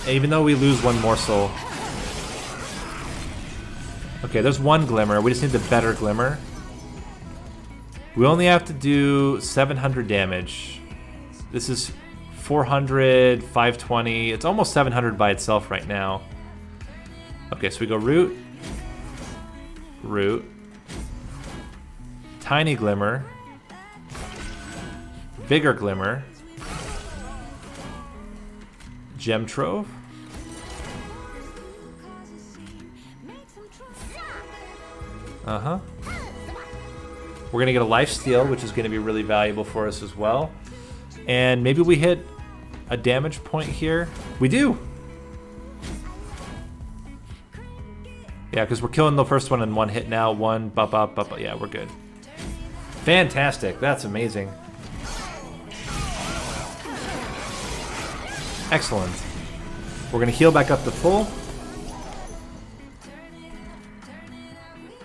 Even though we lose one morsel. Okay, there's one glimmer. We just need the better glimmer. We only have to do 700 damage. This is 400, 520. It's almost 700 by itself right now. Okay, so we go root. Root. Tiny glimmer. Bigger glimmer. Gem trove. We're gonna get a life steal, which is gonna be really valuable for us as well. And maybe we hit a damage point here. We do. Yeah, because we're killing the first one in one hit now. One, bop, bop, bop. Yeah, we're good. Fantastic. That's amazing. Excellent. We're going to heal back up to full.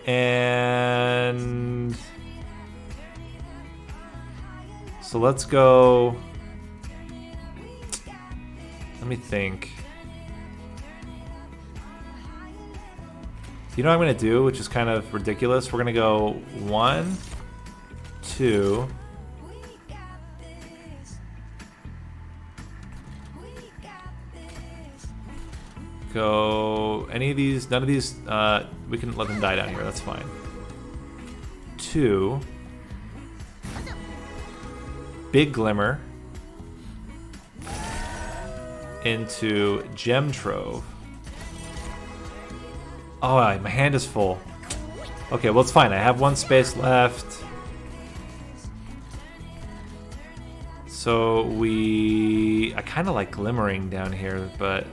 And... so let's go... let me think. You know what I'm going to do, which is kind of ridiculous? We're going to go 1, 2... go any of these, none of these, we can let them die down here, that's fine. 2 big glimmer into gem trove. Oh, my hand is full. Okay, well it's fine, I have one space left. So I kind of like glimmering down here, but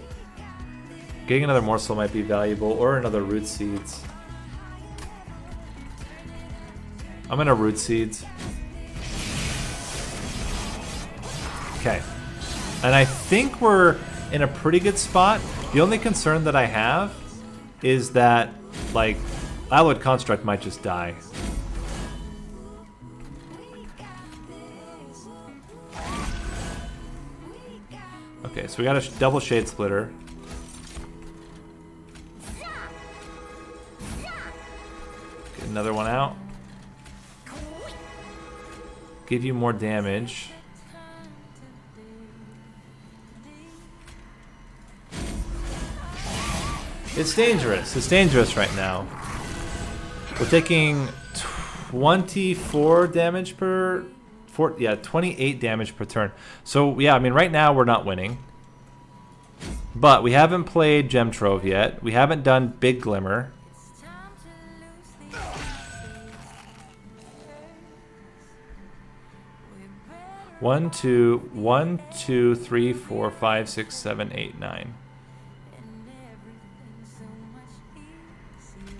getting another morsel might be valuable, or another root seeds. I'm gonna root seeds. Okay. And I think we're in a pretty good spot. The only concern that I have is that, like, Alloyed Construct might just die. Okay, so we got a double Shade Splitter. Get another one out. Give you more damage. It's dangerous. It's dangerous right now. We're taking 24 damage per... 28 damage per turn. So, yeah, I mean, right now we're not winning. But we haven't played Gem Trove yet. We haven't done Big Glimmer. One, two, 3, 4, 5, 6, 7, 8, 9.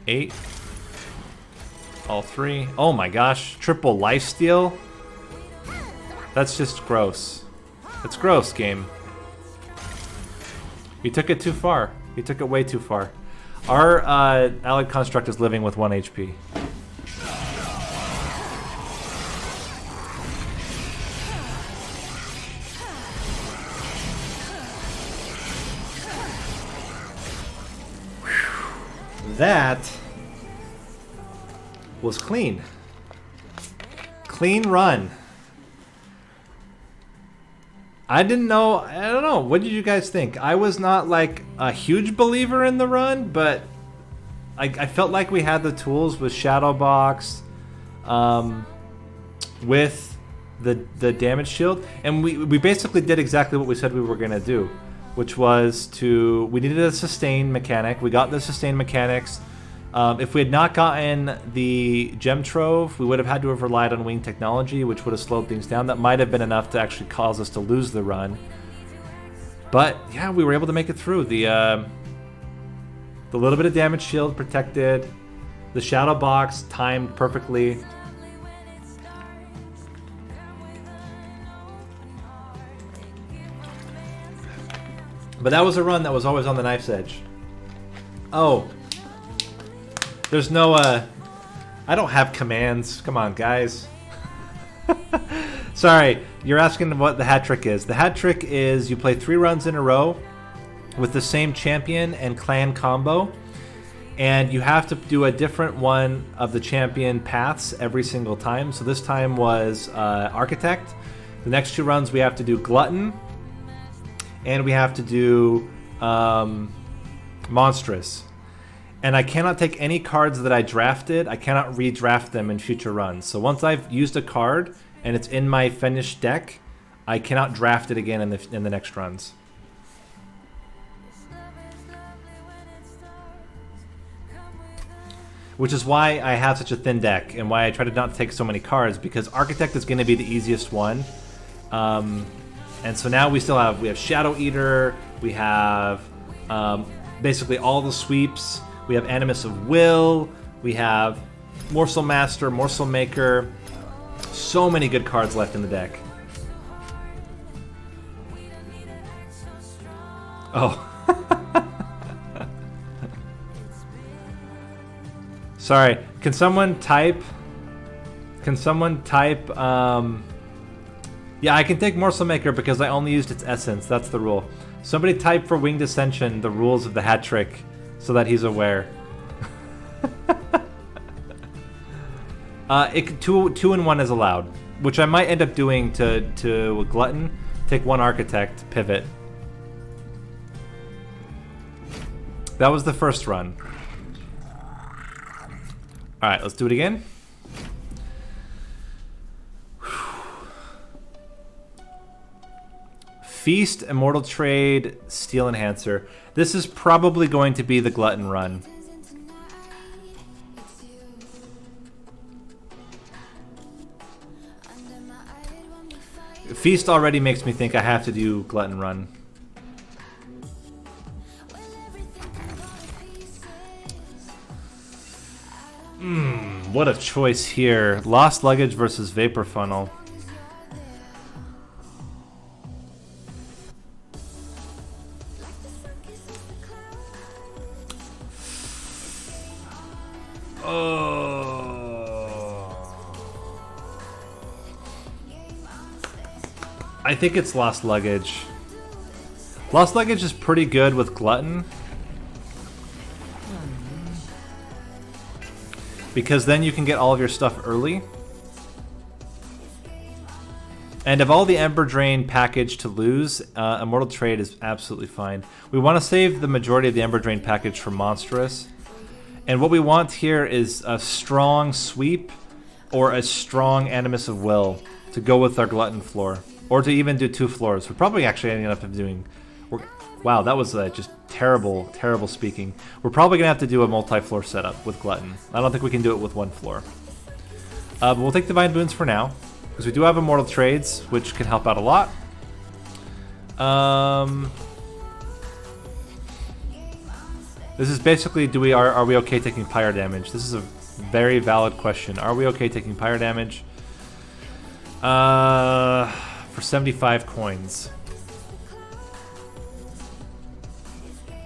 8. All 3. Oh my gosh. Triple lifesteal? That's just gross. It's gross, game. You took it too far. You took it way too far. Our Allied Construct is living with 1 HP. That was clean. Clean run. I didn't know, I don't know, what did you guys think? I was not like a huge believer in the run, but I felt like we had the tools with Shadowbox, with the damage shield, and we basically did exactly what we said we were gonna do, which was we needed a sustain mechanic. We got the sustain mechanics. If we had not gotten the gem trove, we would have had to have relied on wing technology, which would have slowed things down. That might have been enough to actually cause us to lose the run. But yeah, we were able to make it through. The little bit of damage shield protected, the shadow box timed perfectly. But that was a run that was always on the knife's edge. Oh. There's no, I don't have commands. Come on, guys. Sorry, you're asking what the hat trick is. The hat trick is you play 3 runs in a row with the same champion and clan combo, and you have to do a different one of the champion paths every single time. So this time was Architect. The next 2 runs we have to do Glutton, and we have to do Monstrous. And I cannot take any cards that I drafted. I cannot redraft them in future runs. So once I've used a card and it's in my finished deck, I cannot draft it again in the next runs. Which is why I have such a thin deck and why I try to not take so many cards, because Architect is going to be the easiest one. And so now we have Shadow Eater, we have basically all the sweeps. We have Animus of Will, we have Morsel Master, Morsel Maker. So many good cards left in the deck. Oh. Sorry, can someone type, yeah, I can take Morsel Maker because I only used its essence, that's the rule. Somebody type for Winged Ascension the rules of the hat trick so that he's aware. Two and one is allowed, which I might end up doing to Glutton. Take 1 Architect, pivot. That was the first run. Alright, let's do it again. Feast, Immortal Trade, Steel Enhancer. This is probably going to be the Glutton run. Feast already makes me think I have to do Glutton run. What a choice here. Lost Luggage versus Vapor Funnel. I think it's Lost Luggage. Lost Luggage is pretty good with Glutton, because then you can get all of your stuff early. And of all the Ember Drain package to lose, Immortal Trade is absolutely fine. We want to save the majority of the Ember Drain package for Monstrous. And what we want here is a strong Sweep or a strong Animus of Will to go with our Glutton floor. Or to even do 2 floors. We're probably actually ending up doing... Wow, that was just terrible, terrible speaking. We're probably going to have to do a multi-floor setup with Glutton. I don't think we can do it with 1 floor. But we'll take Divine Boons for now, because we do have Immortal Trades, which can help out a lot. This is basically, are we okay taking Pyre damage? This is a very valid question. Are we okay taking Pyre damage? For 75 coins.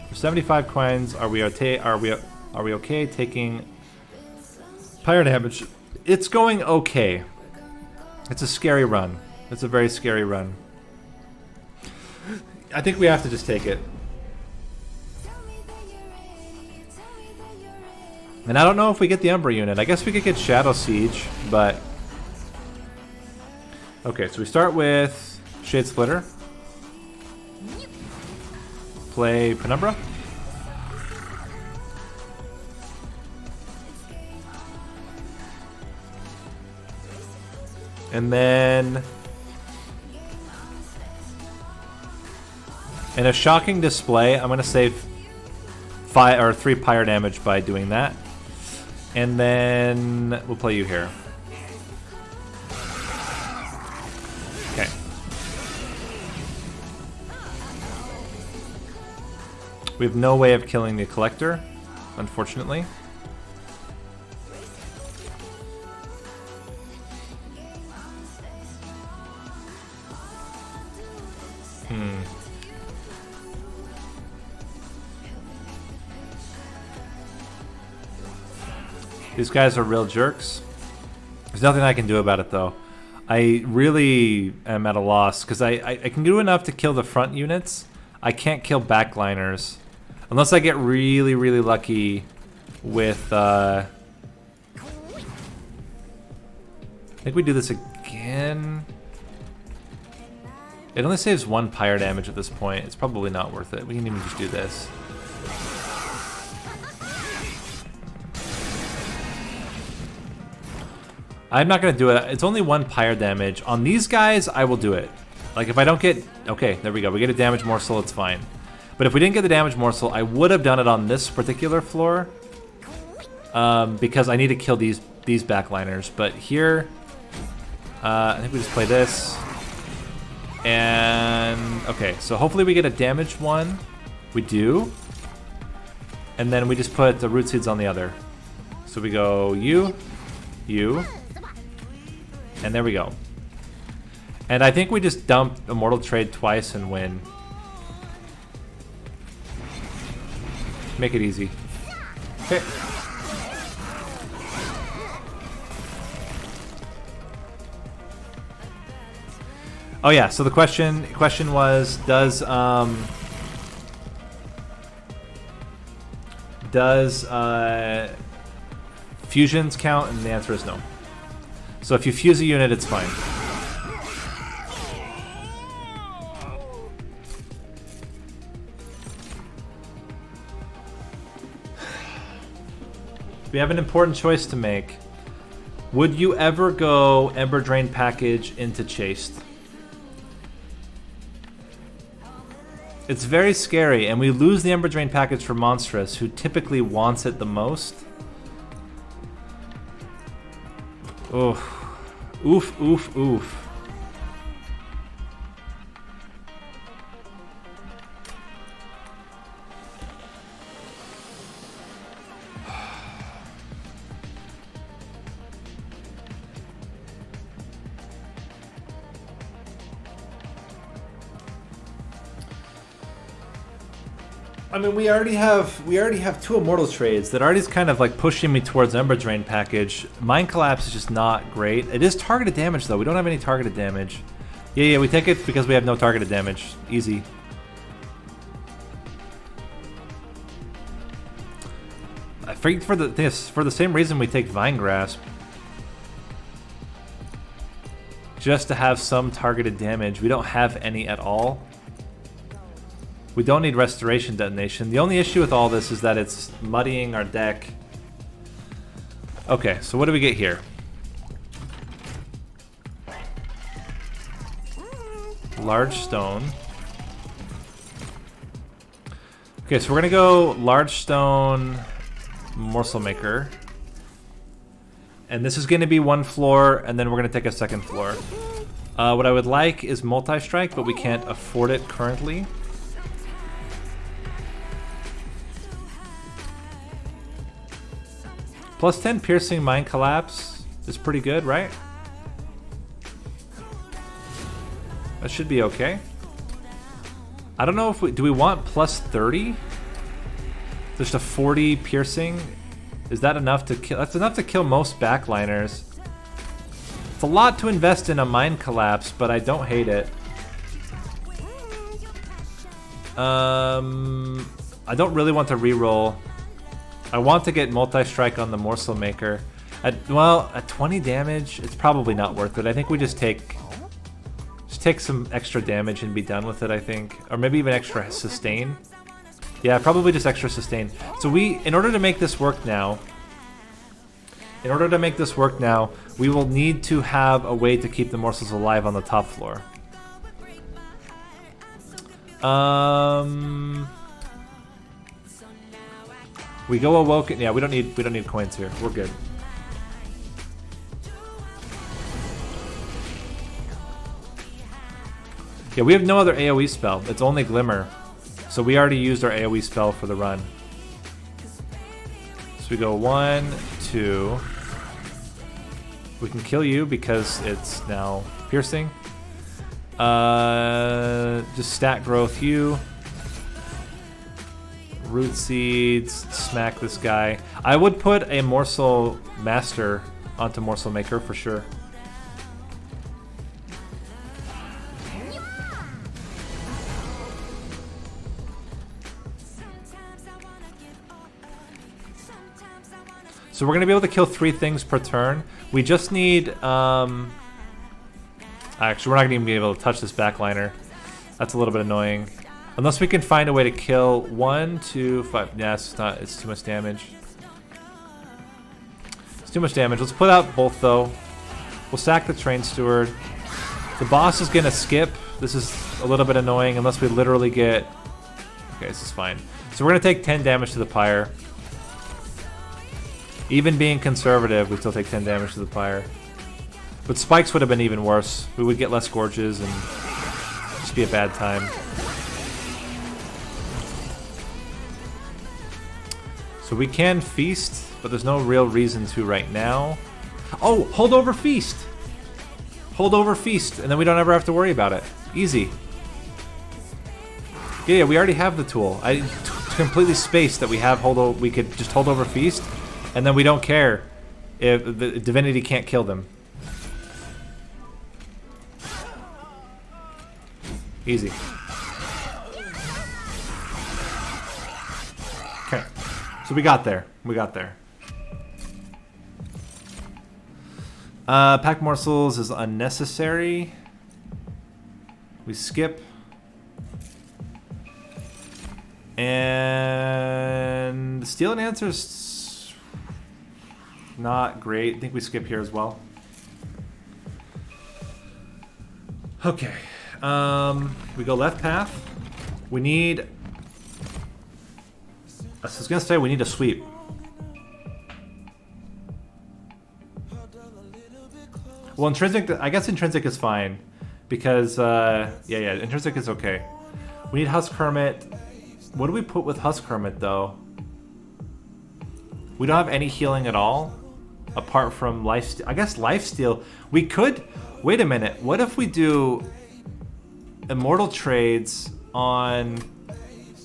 For 75 coins, are we okay taking Pyre damage? It's going okay. It's a scary run. It's a very scary run. I think we have to just take it. And I don't know if we get the Umbra unit. I guess we could get Shadow Siege, but... Okay, so we start with Shade Splitter. Play Penumbra. And then... in a shocking display, I'm going to save 3 pyre damage by doing that. And then we'll play you here. Okay. We have no way of killing the collector, unfortunately. These guys are real jerks. There's nothing I can do about it, though. I really am at a loss, because I can do enough to kill the front units. I can't kill backliners. Unless I get really, really lucky with... I think we do this again. It only saves 1 pyre damage at this point. It's probably not worth it. We can even just do this. I'm not going to do it. It's only 1 pyre damage. On these guys, I will do it. Like, if I don't get... okay, there we go. We get a damage morsel, it's fine. But if we didn't get the damage morsel, I would have done it on this particular floor. Because I need to kill these backliners. But here... I think we just play this. And... okay, so hopefully we get a damaged one. We do. And then we just put the root seeds on the other. So we go you... and there we go. And I think we just dump Immortal Trade twice and win. Make it easy. Okay. Oh yeah, so the question was, does fusions count? And the answer is no. So if you fuse a unit, it's fine. We have an important choice to make. Would you ever go Ember Drain package into Chaste? It's very scary, and we lose the Ember Drain package for Monstrous, who typically wants it the most. Oof. Oof, oof, oof. I mean, we already have 2 Immortal Trades that already is kind of like pushing me towards Ember Drain package. Mind Collapse is just not great. It is targeted damage though. We don't have any targeted damage. Yeah, we take it because we have no targeted damage. Easy. I think for the same reason we take Vine Grasp. Just to have some targeted damage. We don't have any at all. We don't need Restoration Detonation. The only issue with all this is that it's muddying our deck. Okay, so what do we get here? Large Stone. Okay, so we're gonna go Large Stone, Morsel Maker. And this is gonna be 1 floor, and then we're gonna take a 2nd floor. What I would like is Multi-Strike, but we can't afford it currently. Plus 10 Piercing Mind Collapse is pretty good, right? That should be okay. I don't know if do we want plus 30? Just a 40 Piercing? Is that enough to kill? That's enough to kill most backliners. It's a lot to invest in a Mind Collapse, but I don't hate it. I don't really want to reroll. I want to get Multi-Strike on the Morsel Maker. At 20 damage, it's probably not worth it. I think we just take some extra damage and be done with it, I think. Or maybe even extra sustain. Yeah, probably just extra sustain. So in order to make this work now, In order to make this work now, we will need to have a way to keep the morsels alive on the top floor. We go awoken. Yeah, we don't need coins here. We're good. Yeah, we have no other AoE spell. It's only Glimmer. So we already used our AoE spell for the run. So we go 1, 2. We can kill you because it's now piercing. Just stat growth you. Root seeds, smack this guy. I would put a morsel master onto morsel maker for sure. So we're gonna be able to kill 3 things per turn. We just need, actually we're not gonna even be able to touch this backliner. That's a little bit annoying. Unless we can find a way to kill 1, 2, 5. Yeah, it's too much damage. It's too much damage. Let's put out both though. We'll sack the train steward. The boss is gonna skip. This is a little bit annoying unless we literally get... Okay, this is fine. So we're gonna take 10 damage to the pyre. Even being conservative, we still take 10 damage to the pyre. But spikes would have been even worse. We would get less gorges and just be a bad time. So we can feast, but there's no real reason to right now. Oh, hold over feast! Hold over feast, and then we don't ever have to worry about it. Easy. Yeah, we already have the tool. I completely spaced that we have we could just hold over feast, and then we don't care if the divinity can't kill them. Easy. Okay. So we got there. We got there. Pack morsels is unnecessary. We skip. And Steel and Answer's not great. I think we skip here as well. Okay. We go left path. We need... I was gonna say we need a sweep. Well, intrinsic, I guess intrinsic is fine because yeah, intrinsic is okay. We need Husk Hermit. What do we put with Husk Hermit though? We don't have any healing at all apart from life. I guess lifesteal. We could. Wait a minute. What if we do immortal trades on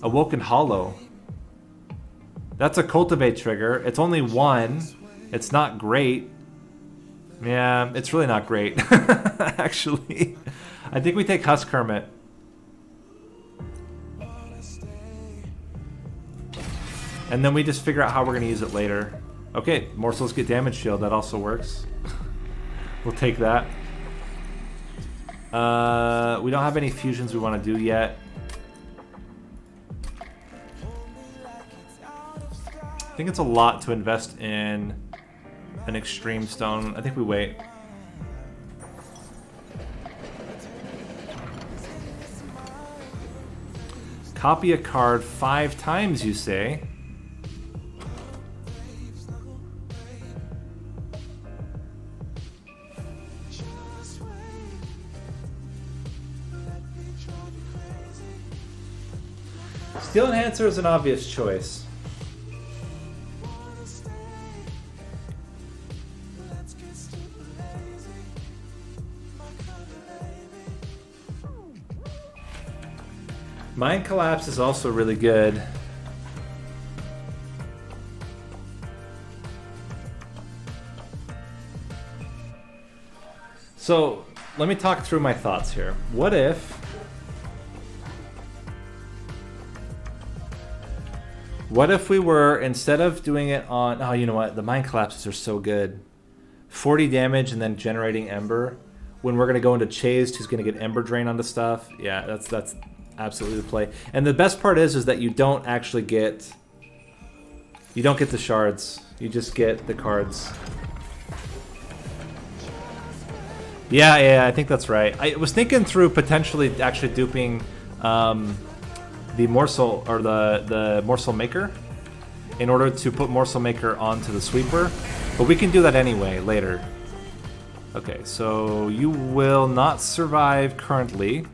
Awoken Hollow? That's a cultivate trigger. It's only 1. It's not great. Yeah, it's really not great. Actually, I think we take Husk Hermit. And then we just figure out how we're gonna use it later. Okay, morsels get damage shield. That also works. We'll take that. We don't have any fusions we want to do yet. I think it's a lot to invest in an extreme stone. I think we wait. Copy a card 5 times, you say? Steel Enhancer is an obvious choice. Mind Collapse is also really good. So, let me talk through my thoughts here. What if we were, instead of doing it on... Oh, you know what? The Mind Collapses are so good. 40 damage and then generating Ember. When we're going to go into Chased, who's going to get Ember Drain onto stuff. Yeah, that's absolutely the play. And the best part is that you don't actually get... You don't get the shards. You just get the cards. Yeah, I think that's right. I was thinking through potentially actually duping the morsel or the morsel maker in order to put morsel maker onto the sweeper, but we can do that anyway later. Okay, so you will not survive currently.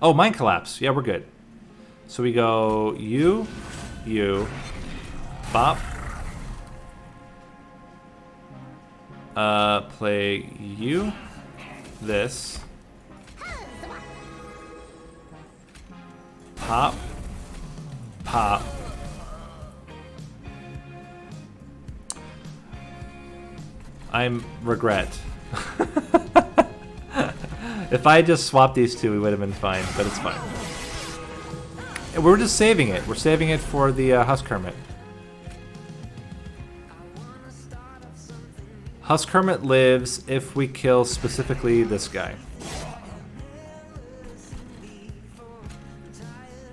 Oh, mine collapse. Yeah, we're good. So we go you, bop. Play you, this. Pop, pop. I'm regret. If I just swapped these two, we would have been fine, but it's fine. And we're just saving it. We're saving it for the Husk Hermit. Husk Hermit lives if we kill specifically this guy.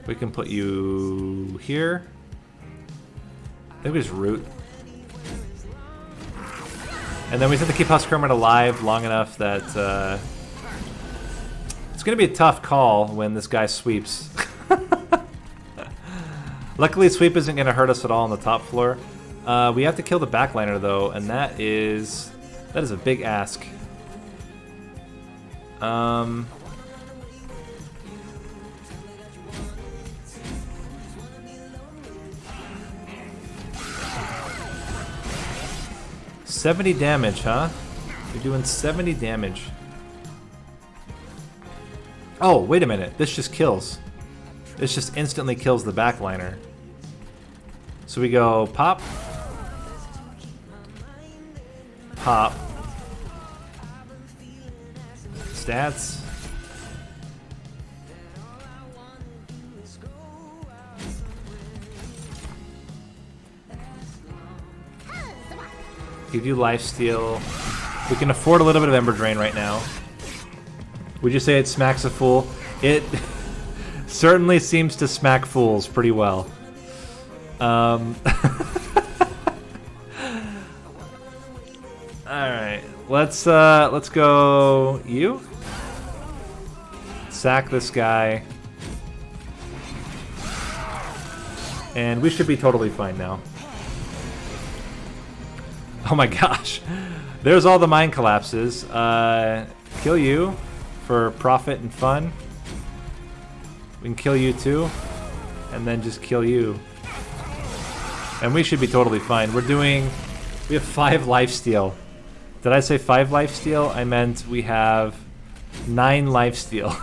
We can put you here. I think we just root. And then we just have to keep Husk Hermit alive long enough that it's going to be a tough call when this guy sweeps. Luckily, sweep isn't going to hurt us at all on the top floor. We have to kill the backliner though, and that is a big ask. 70 damage, huh? You're doing 70 damage. Oh, wait a minute. This just kills. This just instantly kills the backliner. So we go pop. Pop. Stats. Give you lifesteal. We can afford a little bit of Ember Drain right now. Would you say it smacks a fool? It certainly seems to smack fools pretty well. Alright, let's go you. Sack this guy. And we should be totally fine now. Oh my gosh. There's all the mine collapses. Kill you for profit and fun. We can kill you too. And then just kill you. And we should be totally fine. We have 5 lifesteal. Did I say 5 lifesteal? I meant we have 9 lifesteal.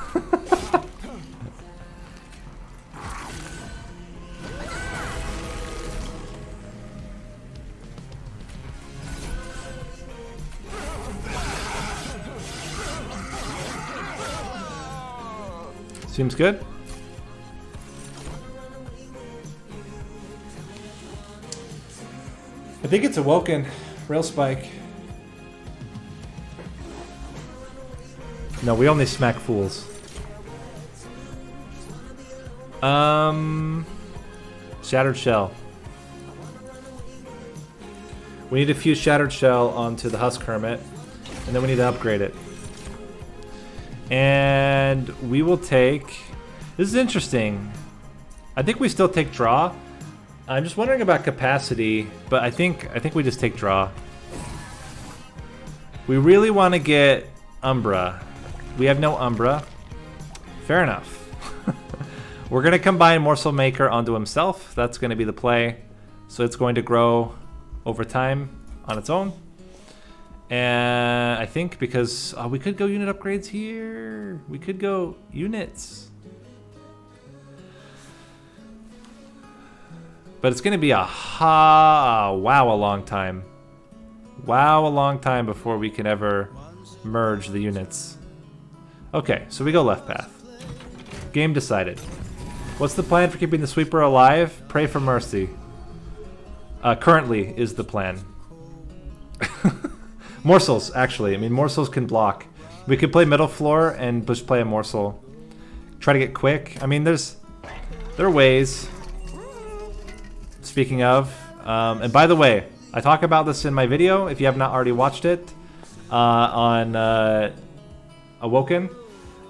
Seems good. I think it's awoken. Rail spike. No, we only smack fools. Shattered shell. We need to fuse shattered shell onto the Husk Hermit, and then we need to upgrade it. And we will take... This is interesting. I think we still take draw. I'm just wondering about capacity, but I think we just take draw. We really want to get Umbra. We have no Umbra. Fair enough. We're going to combine Morsel Maker onto himself. That's going to be the play. So it's going to grow over time on its own. And I think because we could go unit upgrades here. We could go units. But it's going to be a long time. Wow, a long time before we can ever merge the units. Okay, so we go left path. Game decided. What's the plan for keeping the sweeper alive? Pray for mercy. Currently is the plan. Morsels, actually. I mean, morsels can block. We could play middle floor and just play a morsel. Try to get quick. I mean, there are ways. Speaking of, and by the way, I talk about this in my video, if you have not already watched it, on Awoken.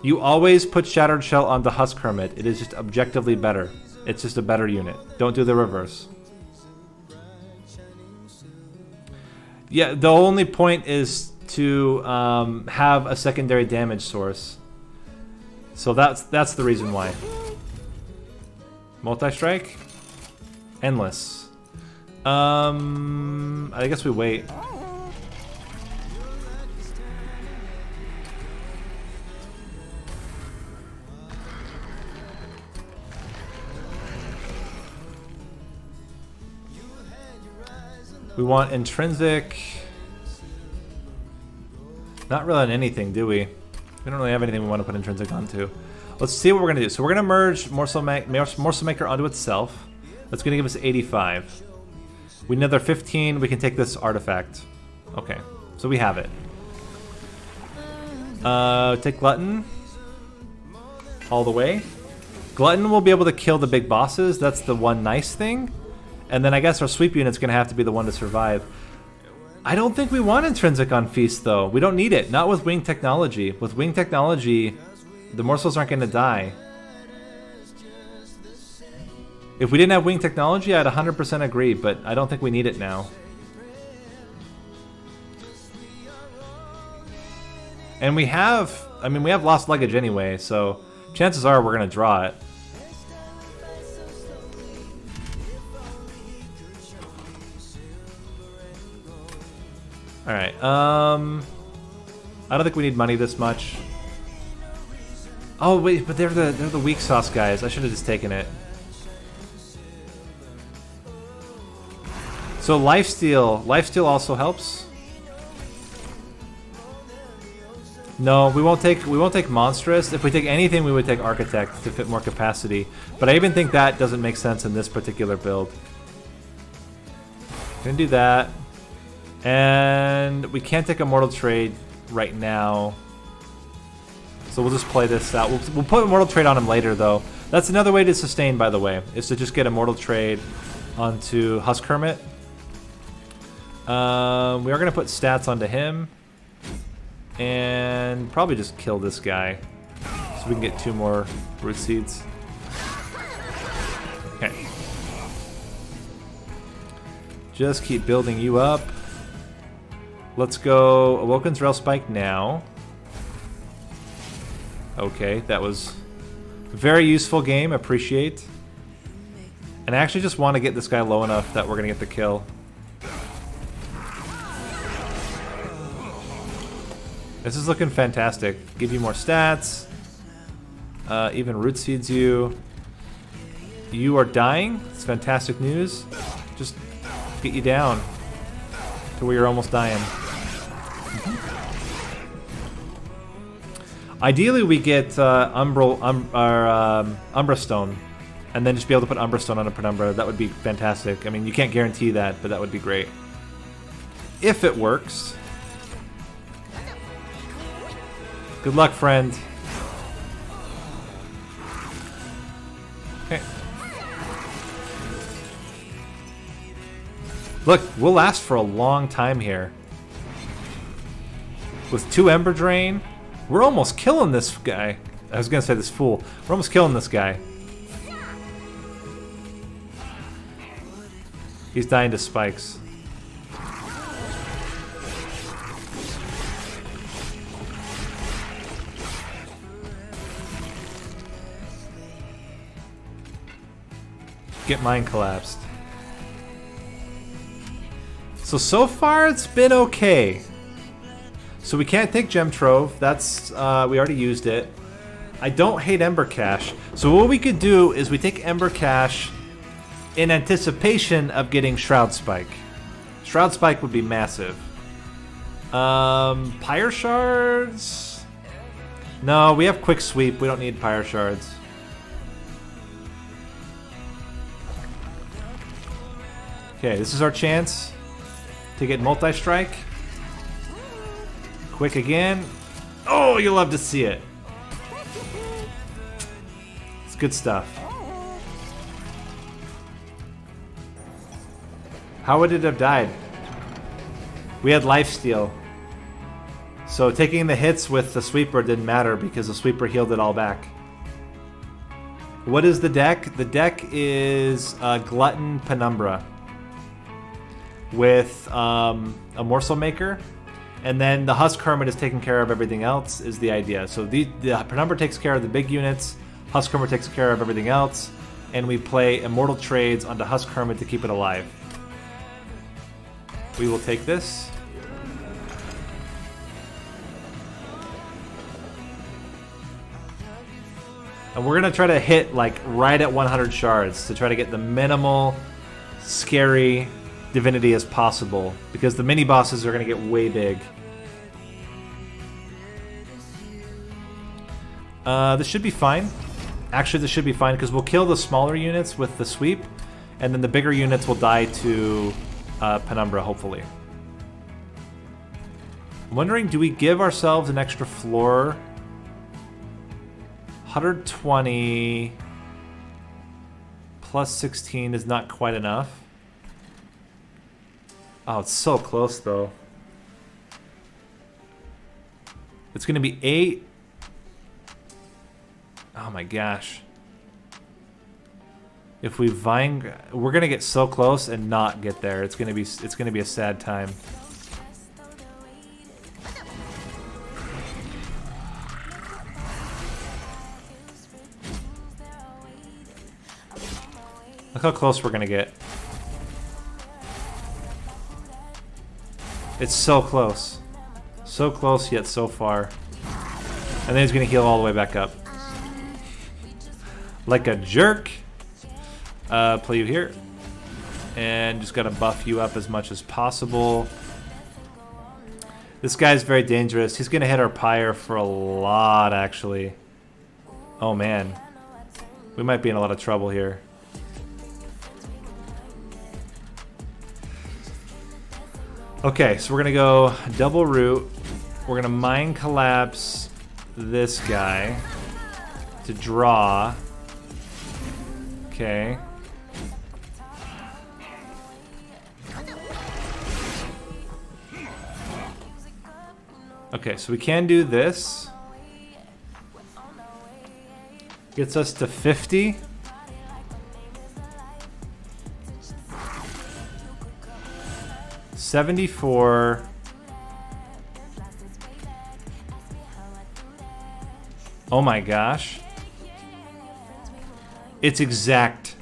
You always put Shattered Shell on the Husk Hermit. It is just objectively better. It's just a better unit. Don't do the reverse. Yeah, the only point is to have a secondary damage source. So that's the reason why. Multi-strike? Endless. I guess we wait. We want intrinsic. Not really on anything, do we? We don't really have anything we want to put intrinsic onto. Let's see what we're going to do. So we're going to merge Morsel Maker onto itself. That's going to give us 85. We need another 15. We can take this artifact. Okay, so we have it. Take Glutton. All the way. Glutton will be able to kill the big bosses. That's the one nice thing. And then I guess our sweep unit's going to have to be the one to survive. I don't think we want intrinsic on Feast, though. We don't need it. Not with Wing Technology. With Wing Technology, the morsels aren't going to die. If we didn't have Wing Technology, I'd 100% agree, but I don't think we need it now. And we have... I mean, we have Lost Luggage anyway, so chances are we're going to draw it. Alright, I don't think we need money this much. Oh wait, but they're the weak sauce guys. I should have just taken it. So lifesteal also helps. No, we won't take monstrous. If we take anything, we would take architect to fit more capacity. But I even think that doesn't make sense in this particular build. Gonna do that. And we can't take a mortal trade right now. So we'll just play this out. We'll put a mortal trade on him later, though. That's another way to sustain, by the way, is to just get a mortal trade onto Husk Hermit. We are going to put stats onto him. And probably just kill this guy. So we can get 2 more root seeds. Okay. Just keep building you up. Let's go Awoken's Rail Spike now. Okay, that was a very useful game. Appreciate. And I actually just want to get this guy low enough that we're going to get the kill. This is looking fantastic. Give you more stats. Even root seeds you. You are dying. It's fantastic news. Just get you down to where you're almost dying. Ideally, we get Umbra Stone, and then just be able to put Umbra Stone on a Penumbra. That would be fantastic. I mean, you can't guarantee that, but that would be great. If it works. Good luck, friend. Okay. Look, we'll last for a long time here. With 2 Ember Drain, we're almost killing this guy. I was gonna say this fool. We're almost killing this guy. He's dying to spikes. Get mine collapsed. So far it's been okay. So we can't take Gem Trove. That's we already used it. I don't hate Ember Cache. So what we could do is we take Ember Cache in anticipation of getting Shroud Spike. Shroud Spike would be massive. Pyre Shards? No, we have Quick Sweep. We don't need Pyre Shards. Okay, this is our chance to get multi-strike. Quick again. Oh, you'll love to see it. It's good stuff. How would it have died? We had lifesteal. So taking the hits with the sweeper didn't matter because the sweeper healed it all back. What is the deck? The deck is Glutton Penumbra with a Morsel Maker, and then the Husk Hermit is taking care of everything else is the idea. So the Penumbra takes care of the big units, Husk Hermit takes care of everything else, and we play Immortal Trades onto Husk Hermit to keep it alive. We will take this. And we're going to try to hit like right at 100 shards to try to get the minimal scary divinity as possible, because the mini bosses are going to get way big. This should be fine. Actually, this should be fine because we'll kill the smaller units with the sweep, and then the bigger units will die to Penumbra, hopefully. I'm wondering, do we give ourselves an extra floor? 120 plus 16 is not quite enough. Oh, it's so close though. It's gonna be 8. Oh my gosh. If we Vine, we're gonna get so close and not get there. It's gonna be a sad time. Look how close we're gonna get. It's so close. So close yet so far. And then he's gonna heal all the way back up. Like a jerk. Play you here. And just gotta buff you up as much as possible. This guy's very dangerous. He's gonna hit our pyre for a lot, actually. Oh man. We might be in a lot of trouble here. Okay, so we're gonna go double root. We're gonna mind collapse this guy to draw. Okay. Okay, so we can do this. Gets us to 50. $74. Oh my gosh. It's exact.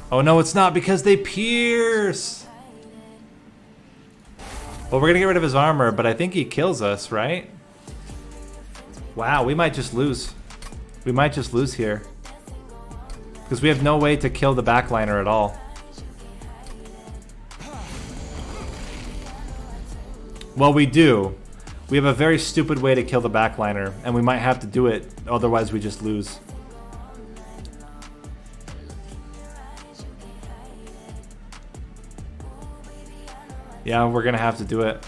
Oh no, it's not because they pierce. Well, we're gonna get rid of his armor, but I think he kills us, right? Wow, we might just lose. We might just lose here. Because we have no way to kill the backliner at all. Well, we do. We have a very stupid way to kill the backliner, and we might have to do it, otherwise we just lose. Yeah, we're gonna have to do it.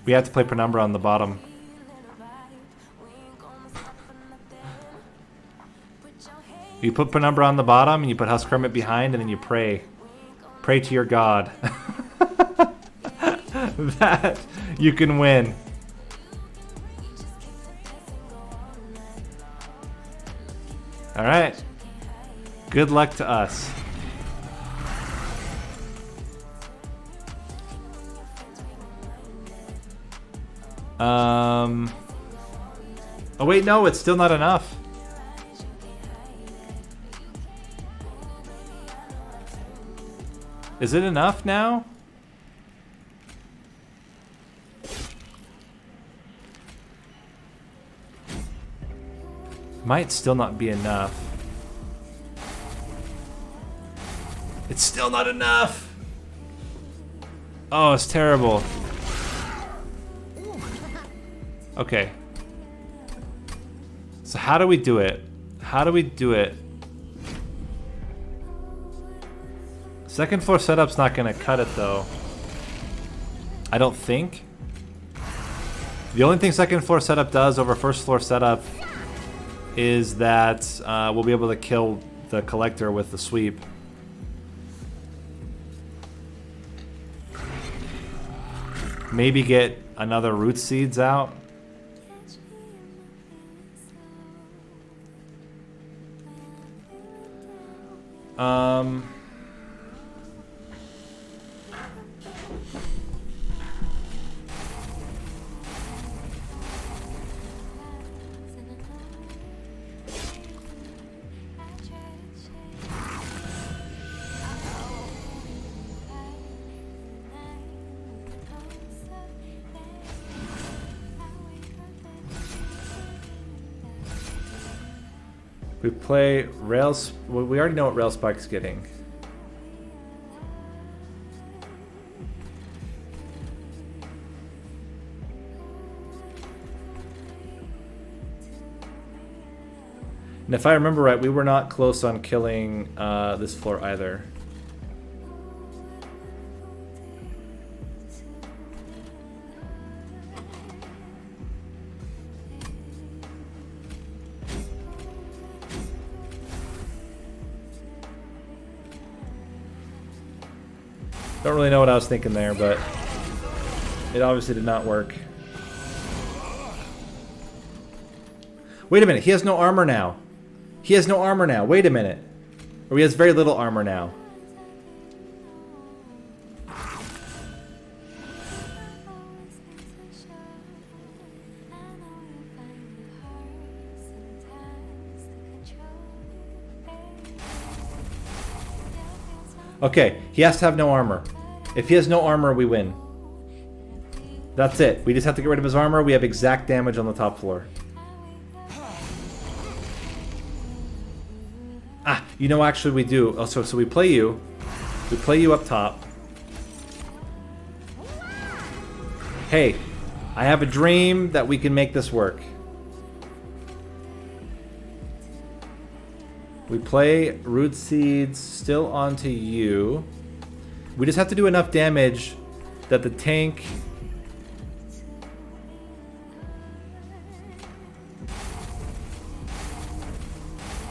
We have to play Penumbra on the bottom. You put Penumbra on the bottom, and you put Husk Hermit behind, and then you pray. Pray to your god. That you can win. Alright. Good luck to us. Oh wait, no, it's still not enough. Is it enough now? Might still not be enough. It's still not enough! Oh, it's terrible. Okay. So how do we do it? How do we do it? Second floor setup's not gonna cut it though. I don't think. The only thing second floor setup does over first floor setup is that we'll be able to kill the collector with the sweep. Maybe get another root seeds out. We play Rails. Well, we already know what Rail Spike's getting. And if I remember right, we were not close on killing this floor either. Don't really know what I was thinking there, but it obviously did not work. Wait a minute, he has no armor now. He has no armor now. Wait a minute. Or he has very little armor now. Okay, he has to have no armor. If he has no armor, we win. That's it. We just have to get rid of his armor. We have exact damage on the top floor. Ah, you know, actually we do. Oh, so we play you. We play you up top. Hey, I have a dream that we can make this work. We play root seeds still onto you. We just have to do enough damage that the tank...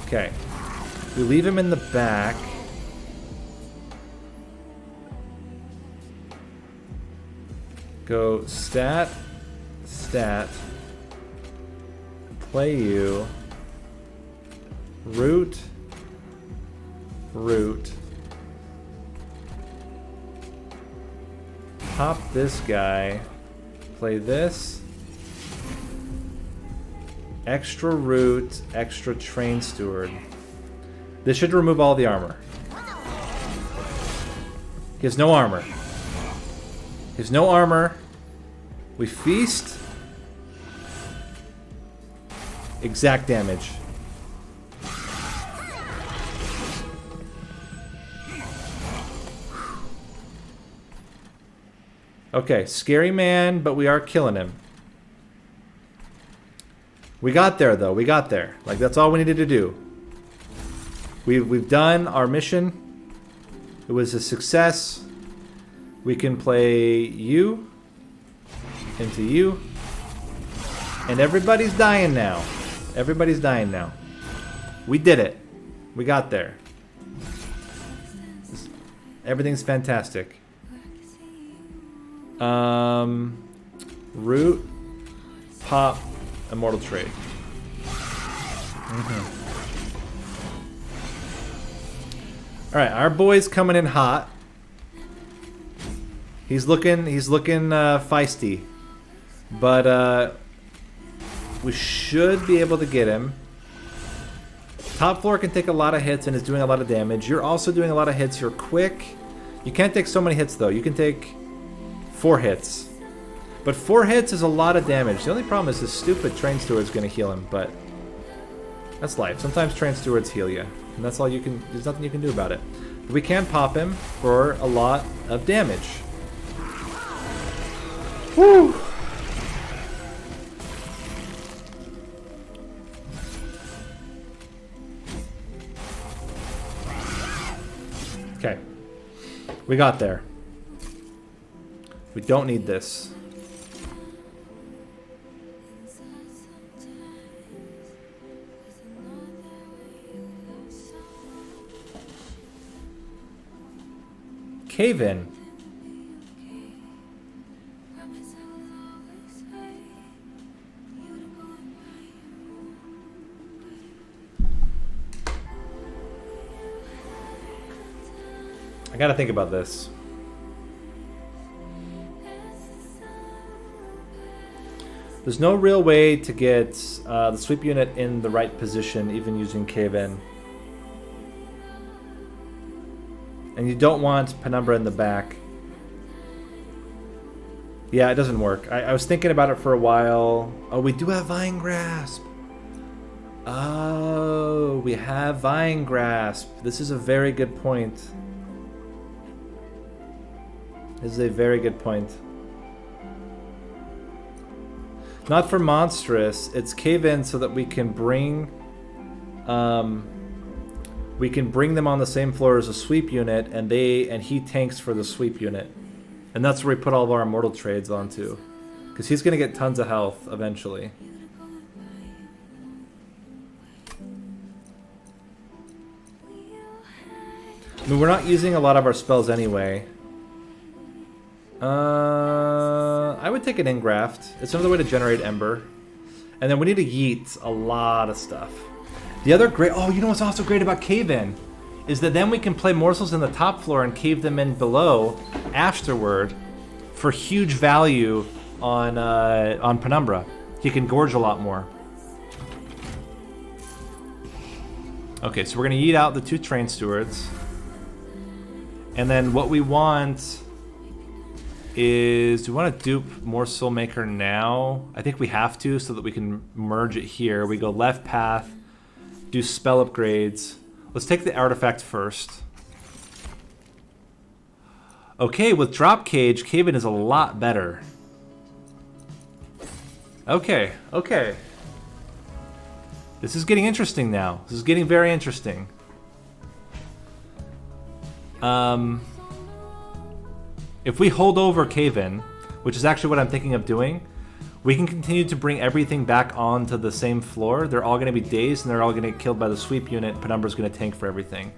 Okay. We leave him in the back. Go stat, stat, play you, root, root, pop this guy, play this, extra root, extra train steward. This should remove all the armor. He has no armor. He has no armor. We feast. Exact damage. Okay, scary man, but we are killing him. We got there, though. We got there. Like, that's all we needed to do. We've done our mission. It was a success. We can play you into you. And everybody's dying now. Everybody's dying now. We did it. We got there. Everything's fantastic. Root, pop, immortal trade. All right, our boy's coming in hot. He's looking feisty, but we should be able to get him. Top floor can take a lot of hits and is doing a lot of damage. You're also doing a lot of hits. You're quick. You can't take so many hits though. You can take 4 hits, but 4 hits is a lot of damage. The only problem is this stupid train steward's going to heal him, but that's life. Sometimes train stewards heal you, and that's all you can. There's nothing you can do about it. But we can pop him for a lot of damage. Woo! Okay. We got there. We don't need this. Cave in. I gotta think about this. There's no real way to get the sweep unit in the right position, even using cave-in. And you don't want Penumbra in the back. Yeah, it doesn't work. I was thinking about it for a while. Oh, we do have Vine Grasp. Oh, we have Vine Grasp. This is a very good point. This is a very good point. Not for monstrous. It's cave-in so that we can bring them on the same floor as a sweep unit, and he tanks for the sweep unit. And that's where we put all of our immortal trades onto. Because he's going to get tons of health eventually. I mean, we're not using a lot of our spells anyway. I would take an Ingraft. It's another way to generate Ember. And then we need to yeet a lot of stuff. The other great... Oh, you know what's also great about Cave-In? Is that then we can play morsels in the top floor and cave them in below afterward for huge value on Penumbra. He can gorge a lot more. Okay, so we're going to yeet out the 2 train stewards. And then what we want is... Do we want to dupe Morsel Maker now? I think we have to so that we can merge it here. We go left path, do spell upgrades. Let's take the artifact first. Okay, with Drop Cage, Cave-In is a lot better. Okay, okay. This is getting interesting now. This is getting very interesting. If we hold over Cave-In, which is actually what I'm thinking of doing, we can continue to bring everything back onto the same floor. They're all going to be dazed, and they're all going to get killed by the sweep unit. Penumbra's going to tank for everything.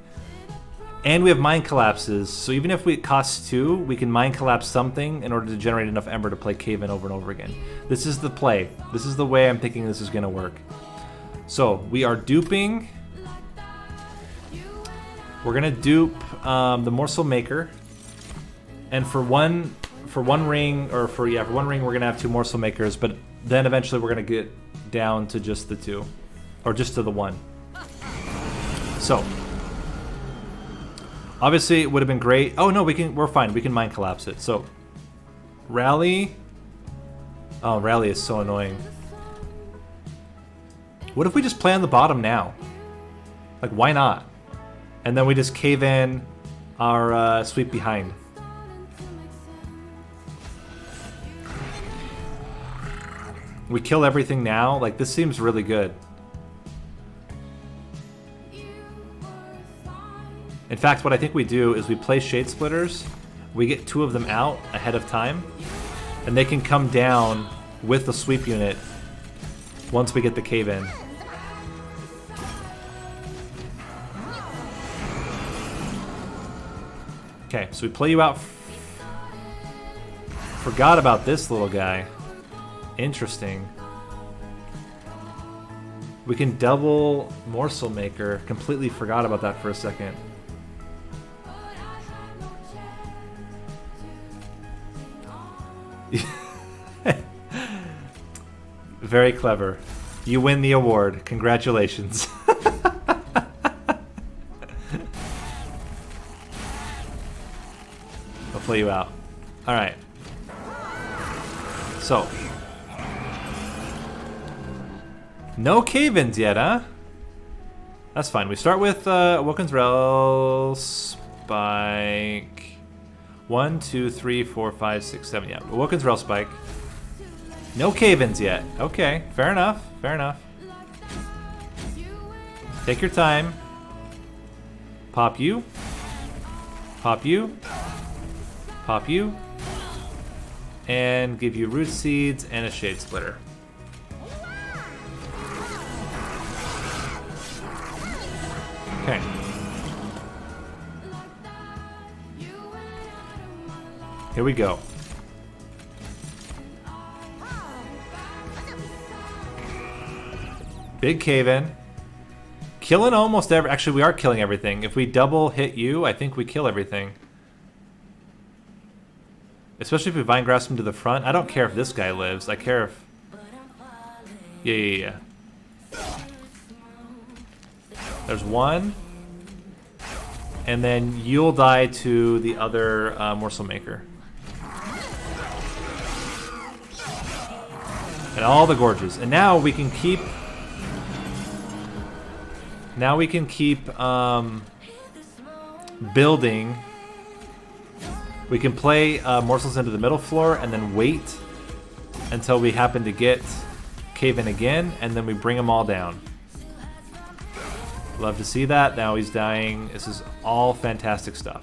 And we have Mind Collapses, so even if it costs 2, we can Mind Collapse something in order to generate enough Ember to play Cave-In over and over again. This is the play. This is the way I'm thinking this is going to work. So, we are duping... We're going to dupe the Morsel Maker. And for one ring, we're going to have 2 Morsel Makers, but then eventually we're going to get down to just the 2. Or just to the 1. So, obviously it would have been great. Oh no, we're fine. We can Mind Collapse it. So, Rally. Oh, Rally is so annoying. What if we just play on the bottom now? Like, why not? And then we just cave in our sweep behind. We kill everything now? Like, this seems really good. In fact, what I think we do is we play Shade Splitters, we get 2 of them out ahead of time, and they can come down with the sweep unit once we get the cave in. Okay, so we play you out. Forgot about this little guy. Interesting. We can double Morsel Maker. Completely forgot about that for a second. Very clever. You win the award. Congratulations. I'll play you out. Alright. So. No cave-ins yet, huh? That's fine. We start with Wilkins Rel Spike. 1, 2, 3, 4, 5, 6, 7. Yeah, Wilkins Rel Spike. No cave-ins yet. Okay, fair enough. Fair enough. Take your time. Pop you. Pop you. Pop you. And give you Root Seeds and a Shade Splitter. Okay. Here we go. Big cave-in. Killing almost every... Actually, we are killing everything. If we double hit you, I think we kill everything. Especially if we vine grasp him to the front. I don't care if this guy lives. I care if... Yeah. There's one. And then you'll die to the other morsel maker. And all the gorges. And now we can keep... Now we can keep building. We can play morsels into the middle floor and then wait until we happen to get cave in again, and then we bring them all down. Love to see that. Now he's dying. This is all fantastic stuff.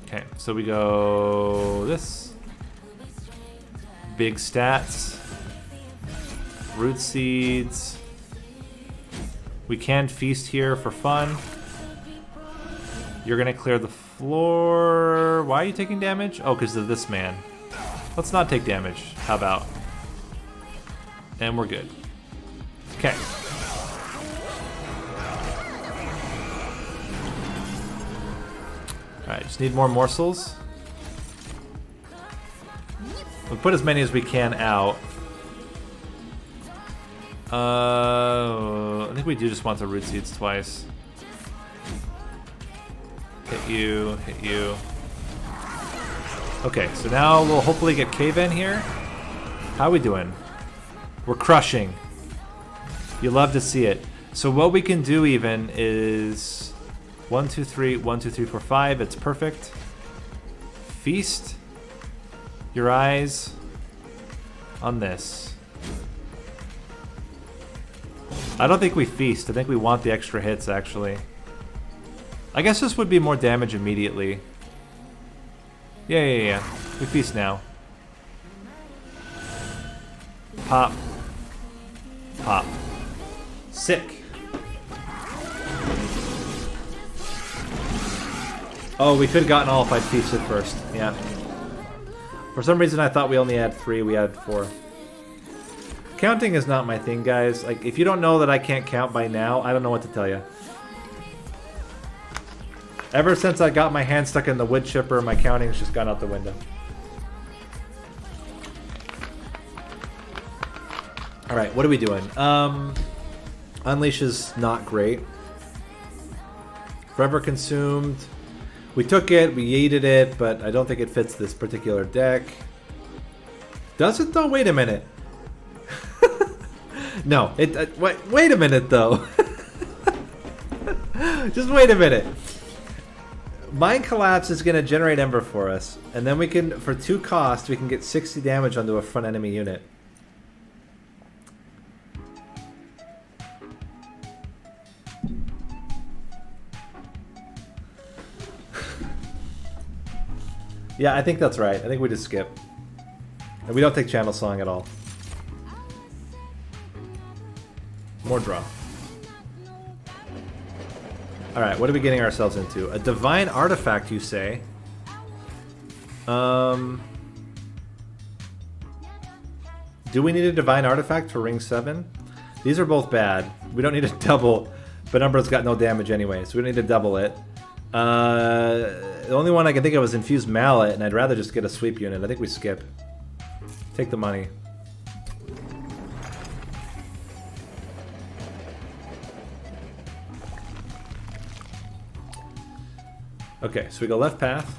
Okay, so we go this. Big stats. Root seeds. We can feast here for fun. You're gonna clear the floor. Why are you taking damage? Oh, because of this man. Let's not take damage. How about? And we're good. Okay. Alright, just need more morsels. We'll put as many as we can out. I think we do just want the root seeds twice. Hit you, hit you. Okay, so now we'll hopefully get cave in here. How are we doing? We're crushing. You love to see it. So what we can do even is 1, 2, 3, 1, 2, 3, 4, 5. It's perfect. Feast your eyes on this. I don't think we feast. I think we want the extra hits, actually. I guess this would be more damage immediately. Yeah. We feast now. Pop. Pop. Sick. Oh, we could have gotten all if I'd feasted first. Yeah. For some reason, I thought we only had 3. We had 4. Counting is not my thing, guys. Like, if you don't know that I can't count by now, I don't know what to tell you. Ever since I got my hand stuck in the wood chipper, my counting's just gone out the window. Alright, what are we doing? Unleash is not great. Forever Consumed. We took it, we yeeted it, but I don't think it fits this particular deck. Does it though? Wait a minute. No, it. Wait a minute though. Just wait a minute. Mind Collapse is going to generate Ember for us, and then we can, for 2 cost, we can get 60 damage onto a front enemy unit. Yeah, I think that's right. I think we just skip. And we don't take Channel Song at all. More draw. Alright, what are we getting ourselves into? A Divine Artifact, you say? Do we need a Divine Artifact for Ring 7? These are both bad. We don't need a double. Penumbra's got no damage anyway, so we don't need to double it. The only one I can think of is Infused Mallet, and I'd rather just get a sweep unit. I think we skip. Take the money. Okay, so we go left path.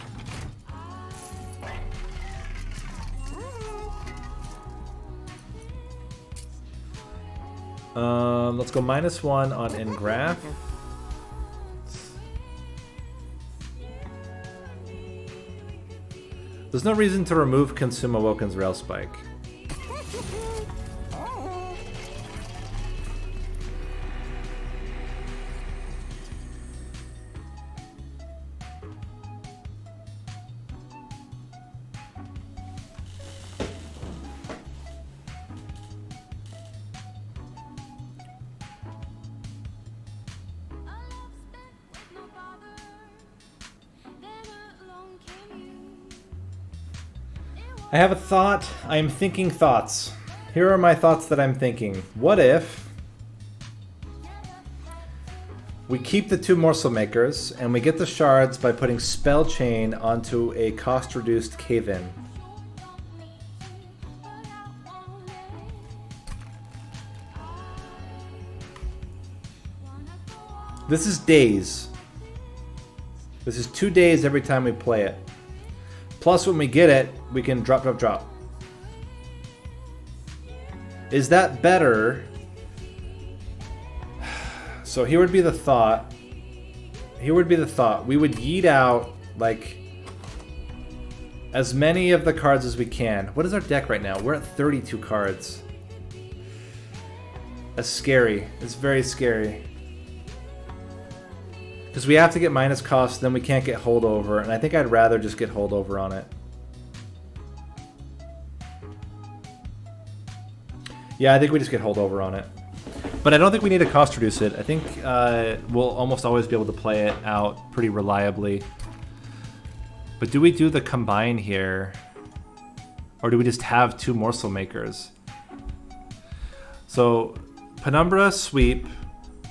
Let's go -1 on Engraph. There's no reason to remove Consume Awoken's Rail Spike. I have a thought. I am thinking thoughts. Here are my thoughts that I'm thinking. What if we keep the 2 morsel makers and we get the shards by putting spell chain onto a cost reduced cave-in? This is days. This is 2 days every time we play it. Plus, when we get it, we can drop, drop, drop. Is that better? So here would be the thought. Here would be the thought. We would yeet out, like, as many of the cards as we can. What is our deck right now? We're at 32 cards. That's scary. It's very scary. Because we have to get minus cost, then we can't get holdover, and I think I'd rather just get holdover on it. Yeah, I think we just get holdover on it. But I don't think we need to cost reduce it. I think we'll almost always be able to play it out pretty reliably. But do we do the combine here? Or do we just have 2 morsel makers? So, Penumbra, sweep,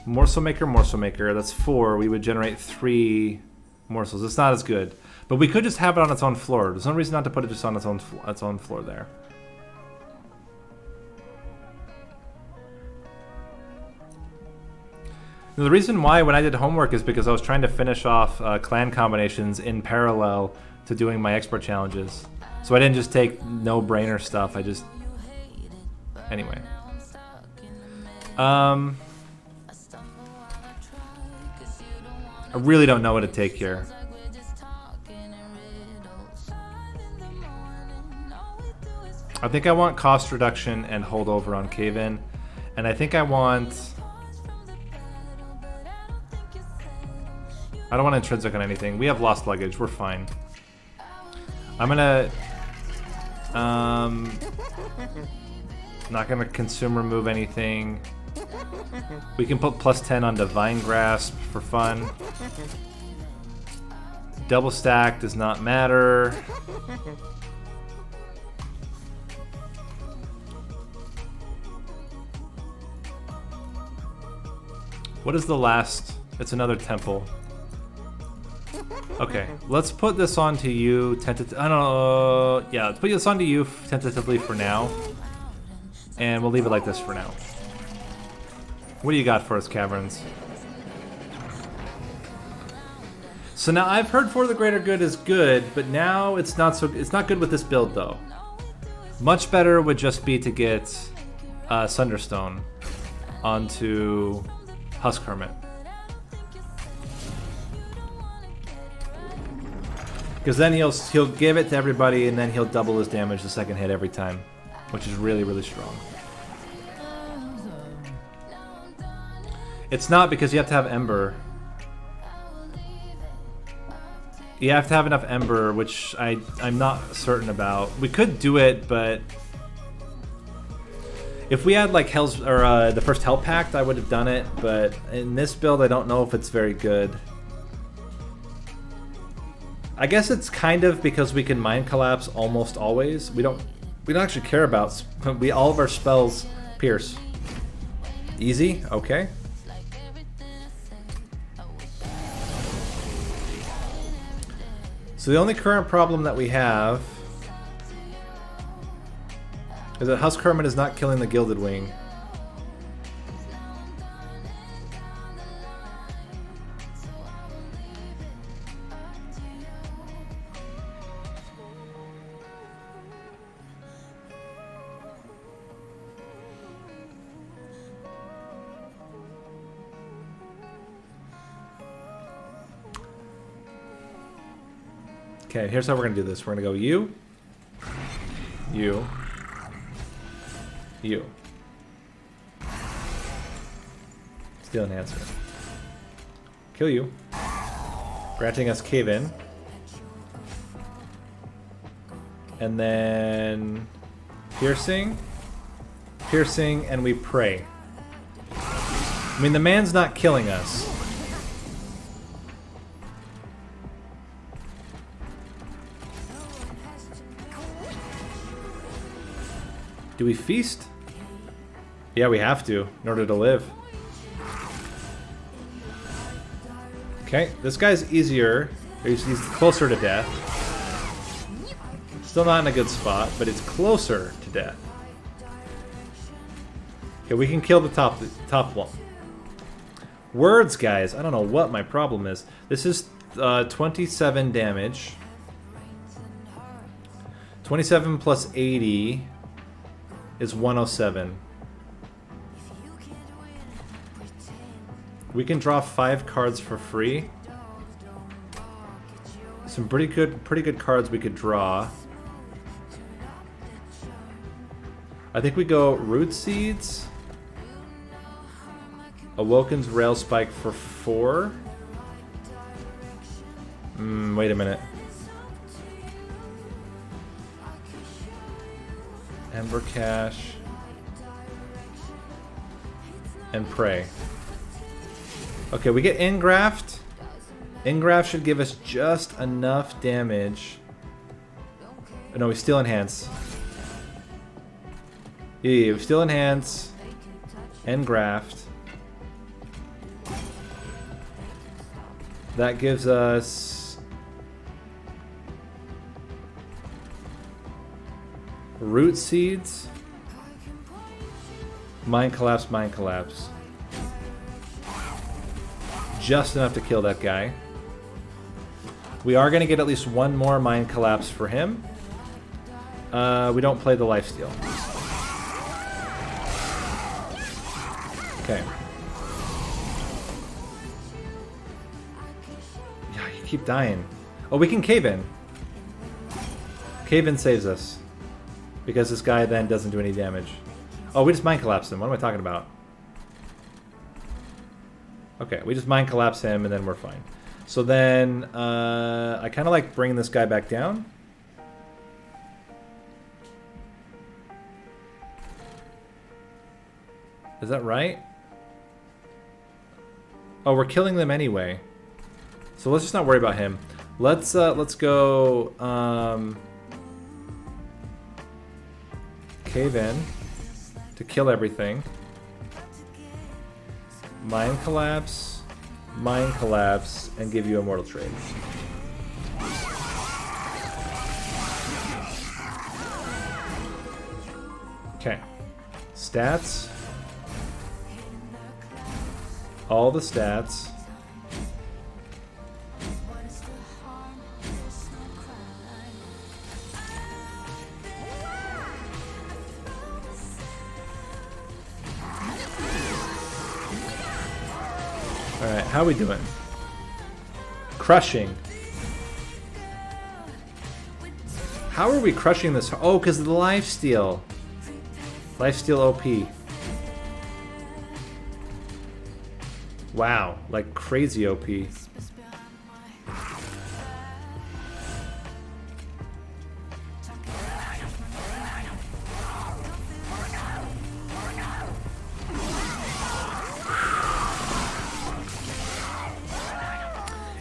morsel maker, that's 4. We would generate 3 morsels. It's not as good. But we could just have it on its own floor. There's no reason not to put it just on its own floor there. Now, the reason why when I did homework is because I was trying to finish off clan combinations in parallel to doing my expert challenges. So I didn't just take no-brainer stuff. I just... Anyway. I really don't know what to take here. I think I want cost reduction and holdover on cave-in. And I think I want... I don't want intrinsic on anything. We have lost luggage. We're fine. I'm gonna... not gonna consume remove anything. We can put +10 on Divine Grasp for fun. Double stack does not matter. What is the last? It's another temple. Okay, let's put this onto you tentatively. I don't know. Yeah, let's put this onto you tentatively for now. And we'll leave it like this for now. What do you got for us, Caverns? So now I've heard For the Greater Good is good, but now it's not good with this build though. Much better would just be to get Sunderstone onto Husk Hermit. Because then he'll give it to everybody and then he'll double his damage the second hit every time, which is really, really strong. It's not because you have to have Ember. You have to have enough Ember, which I'm not certain about. We could do it, but if we had like Hell's or the first Hell Pact, I would have done it. But in this build, I don't know if it's very good. I guess it's kind of because we can Mind Collapse almost always. We don't actually care about all of our spells pierce. Easy, okay. So the only current problem that we have is that Husk Hermit is not killing the Gilded Wing. Okay, here's how we're gonna do this. We're gonna go you, you, you. Steal an answer. Kill you. Granting us cave in. And then piercing, piercing, and we pray. I mean, the man's not killing us. Do we feast? Yeah, we have to in order to live. Okay, this guy's easier. He's closer to death. Still not in a good spot, but it's closer to death. Okay, we can kill the top one. Words, guys. I don't know what my problem is. This is 27 damage. 27 plus 80 is 107. We can draw 5 cards for free. Some pretty good cards we could draw. I think we go Root Seeds. Awoken's Rail Spike for 4. Wait a minute. Ember Cache. And Prey. Okay, we get Ingraft. Ingraft should give us just enough damage. Oh, no, we still enhance. Yeah, we still enhance. Engraft. That gives us Root Seeds. Mind Collapse, Mind Collapse. Just enough to kill that guy. We are going to get at least one more Mind Collapse for him. We don't play the Lifesteal. Okay. Yeah, you keep dying. Oh, we can Cave In. Cave In saves us. Because this guy then doesn't do any damage. Oh, we just Mind Collapse him. What am I talking about? Okay, we just Mind Collapse him and then we're fine. So then, I kind of like bringing this guy back down. Is that right? Oh, we're killing them anyway. So let's just not worry about him. Let's go Cave In to kill everything. Mind Collapse, Mind Collapse, and give you Immortal Trade. Okay. Stats. All the stats. Alright, how are we doing? Crushing. How are we crushing this? Oh, because of the lifesteal. Lifesteal OP. Wow, like crazy OP.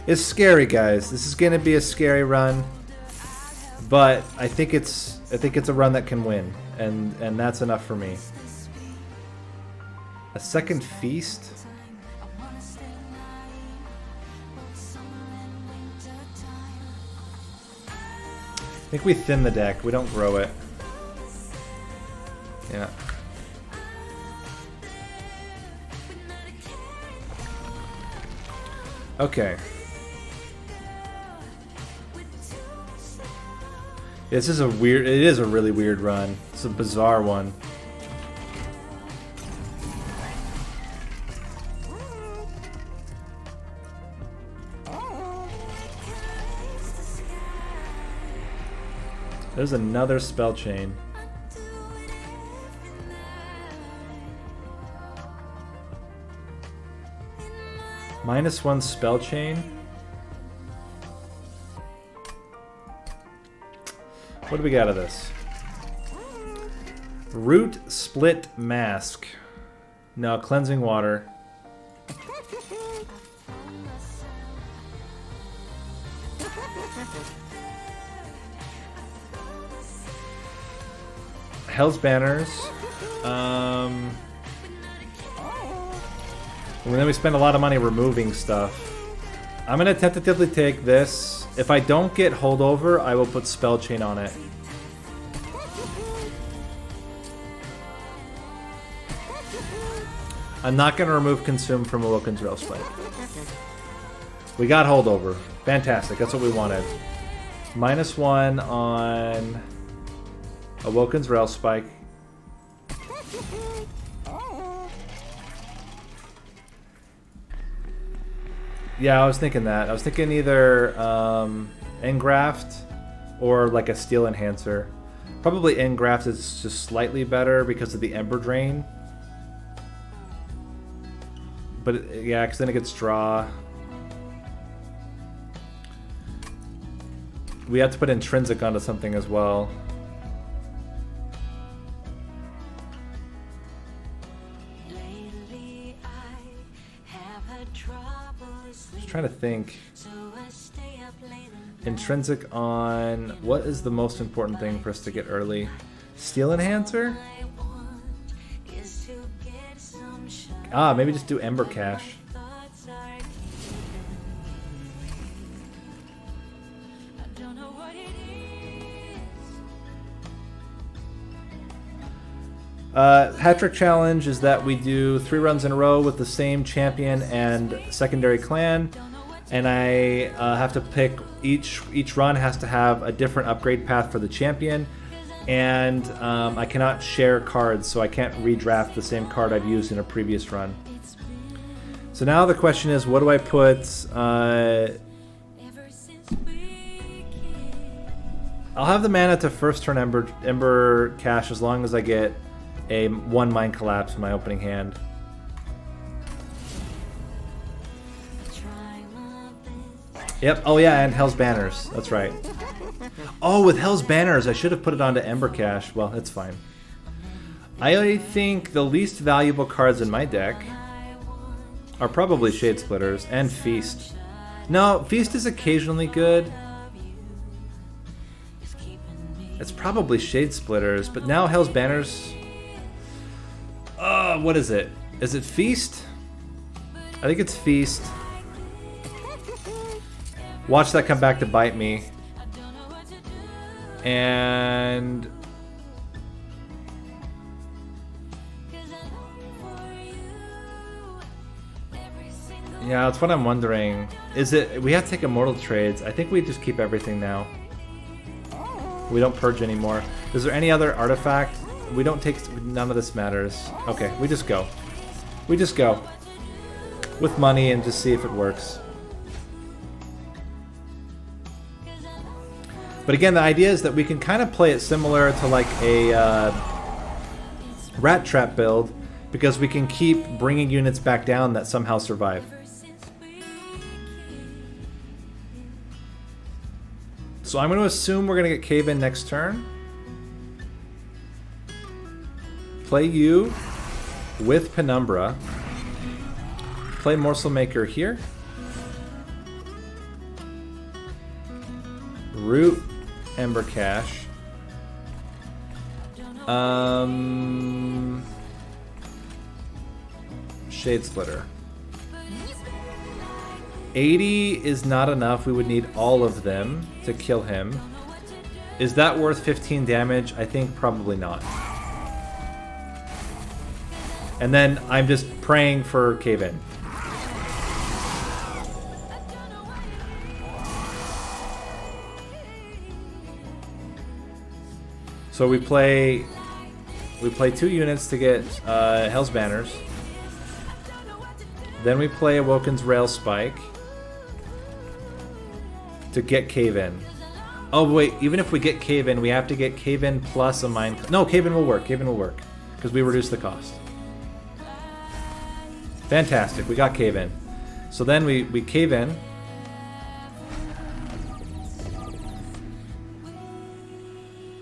It's scary, guys. This is going to be a scary run, but I think it's a run that can win, and that's enough for me. A second feast. I think we thin the deck. We don't grow it. Yeah. Okay. This is a weird, it is a really weird run. It's a bizarre one. There's another spell chain. -1 spell chain. What do we got out of this? Root Split Mask. No, Cleansing Water. Hell's Banners. And then we spend a lot of money removing stuff. I'm going to tentatively take this. If I don't get Holdover, I will put Spell Chain on it. I'm not going to remove Consume from Awoken's Railspike. We got Holdover. Fantastic. That's what we wanted. -1 on Awoken's Railspike. Yeah, I was thinking that. I was thinking either Engraft or like a Steel Enhancer. Probably Engraft is just slightly better because of the Ember Drain. But yeah, because then it gets draw. We have to put Intrinsic onto something as well. Just trying to think. Intrinsic on... What is the most important thing for us to get early? Steel Enhancer? Ah, maybe just do Ember Cache. Hat-trick challenge is that we do 3 runs in a row with the same champion and secondary clan, and I have to pick each run has to have a different upgrade path for the champion, and I cannot share cards, so I can't redraft the same card I've used in a previous run. So now the question is, what do I put? I'll have the mana to first turn Ember Cache as long as I get a 1 Mind Collapse in my opening hand. Yep, oh yeah, and Hell's Banners, that's right. Oh, with Hell's Banners, I should have put it onto Ember Cache. Well, it's fine. I think the least valuable cards in my deck are probably Shade Splitters and Feast. No, Feast is occasionally good. It's probably Shade Splitters, but now Hell's Banners... what is it? Is it Feast? I think it's Feast. Watch that come back to bite me. And... yeah, that's what I'm wondering. Is it... we have to take Immortal Trades. I think we just keep everything now. We don't purge anymore. Is there any other artifact? We don't take... none of this matters. Okay, we just go. We just go. With money and just see if it works. But again, the idea is that we can kind of play it similar to like a Rat Trap build, because we can keep bringing units back down that somehow survive. So I'm going to assume we're going to get Cave In next turn. Play you with Penumbra. Play Morsel Maker here. Root Ember Cache. Shade Splitter. 80 is not enough. We would need all of them to kill him. Is that worth 15 damage? I think probably not. And then I'm just praying for Cave In. So we play 2 units to get Hell's Banners. Then we play Awoken's Railspike to get Cave In. Oh wait, even if we get Cave In, we have to get Cave In plus a Mind... no, Cave In will work. Cave In will work. Because we reduce the cost. Fantastic, we got Cave In. So then we Cave In.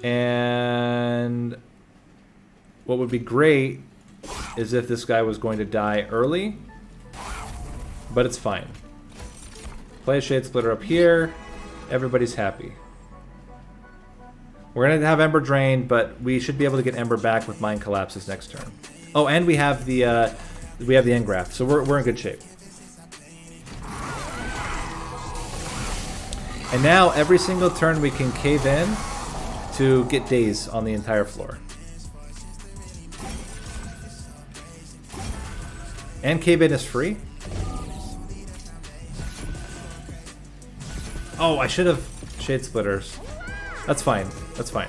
And what would be great is if this guy was going to die early. But it's fine. Play a Shade Splitter up here. Everybody's happy. We're gonna have Ember drained, but we should be able to get Ember back with Mind Collapses next turn. Oh, and we have the Engraft, so we're in good shape. And now every single turn we can cave in to get daze on the entire floor. And cave in is free. Oh, I should have Shade Splitters. That's fine. That's fine.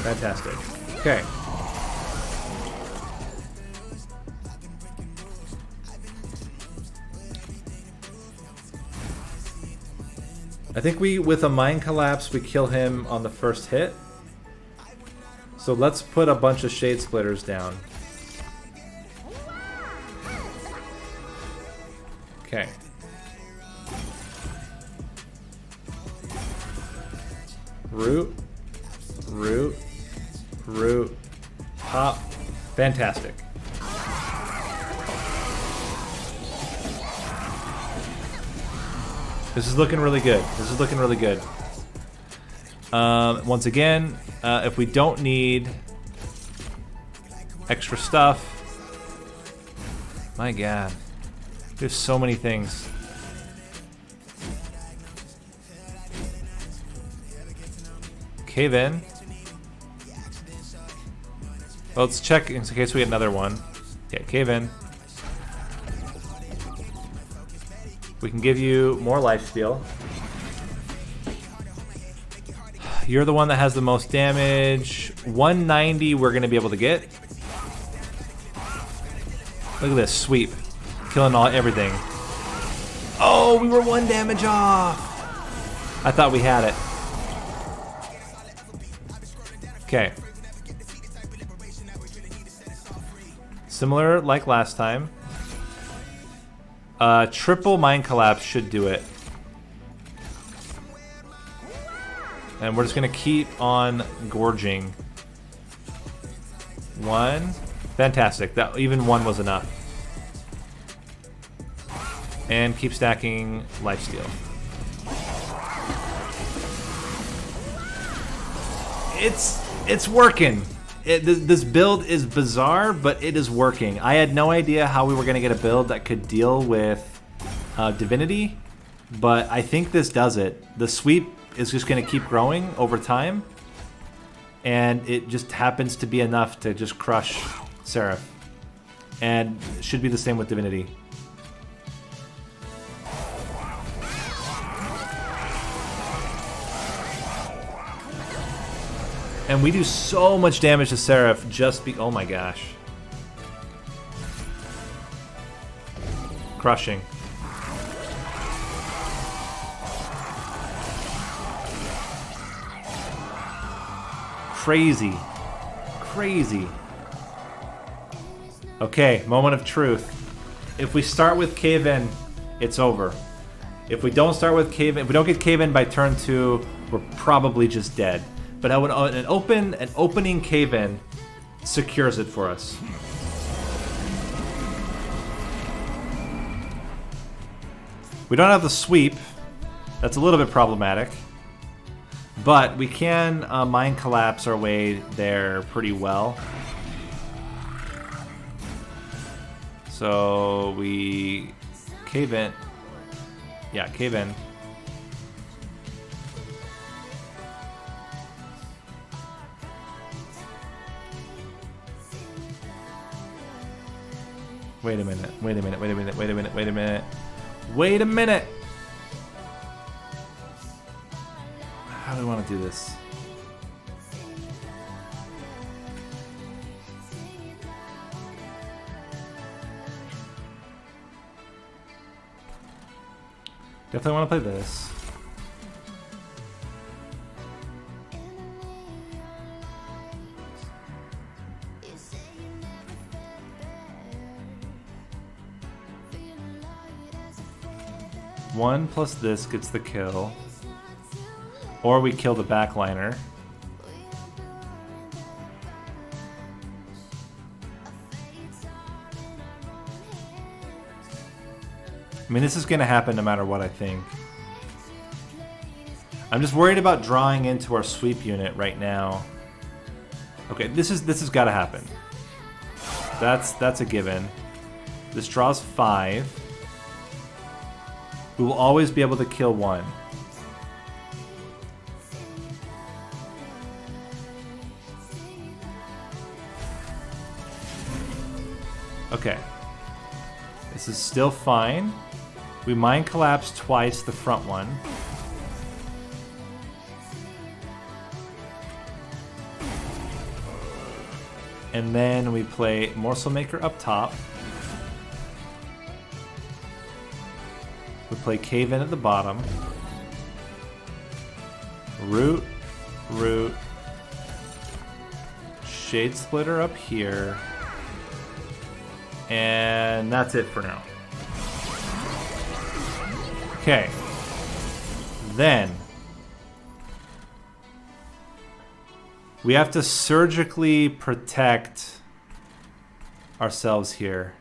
Fantastic. Okay. I think with a Mind Collapse, we kill him on the first hit. So let's put a bunch of Shade Splitters down. Okay. Root, pop. Fantastic. This is looking really good. This is looking really good. Once again, if we don't need extra stuff, my God, there's so many things. Cave in. Well, let's check in case we get another one. Yeah, cave in. We can give you more lifesteal. You're the one that has the most damage. 190 we're going to be able to get. Look at this sweep. Killing everything. Oh, we were 1 damage off. I thought we had it. Okay. Similar like last time. Triple Mind Collapse should do it. And we're just gonna keep on gorging. 1. Fantastic. That even 1 was enough. And keep stacking lifesteal. It's working. This build is bizarre, but it is working. I had no idea how we were going to get a build that could deal with Divinity, but I think this does it. The sweep is just going to keep growing over time, and it just happens to be enough to just crush Seraph. And it should be the same with Divinity. And we do so much damage to Seraph just oh my gosh. Crushing. Crazy. Crazy. Okay, moment of truth. If we start with Cave In, it's over. If we don't start with Cave In, if we don't get Cave In by turn 2, we're probably just dead. But an opening Cave In secures it for us. We don't have the sweep. That's a little bit problematic. But we can Mind Collapse our way there pretty well. So we Cave In. Yeah, Cave In. Wait a minute, wait a minute, wait a minute, wait a minute, wait a minute. Wait a minute! How do I want to do this? Definitely want to play this. One plus this gets the kill. Or we kill the backliner. I mean, this is going to happen no matter what, I think. I'm just worried about drawing into our sweep unit right now. Okay, this has got to happen. That's a given. This draws 5. We will always be able to kill 1. Okay. This is still fine. We Mind Collapse twice the front one. And then we play Morsel Maker up top. We play Cave In at the bottom. Root, Root. Shade Splitter up here. And that's it for now. Okay. Then we have to surgically protect ourselves here.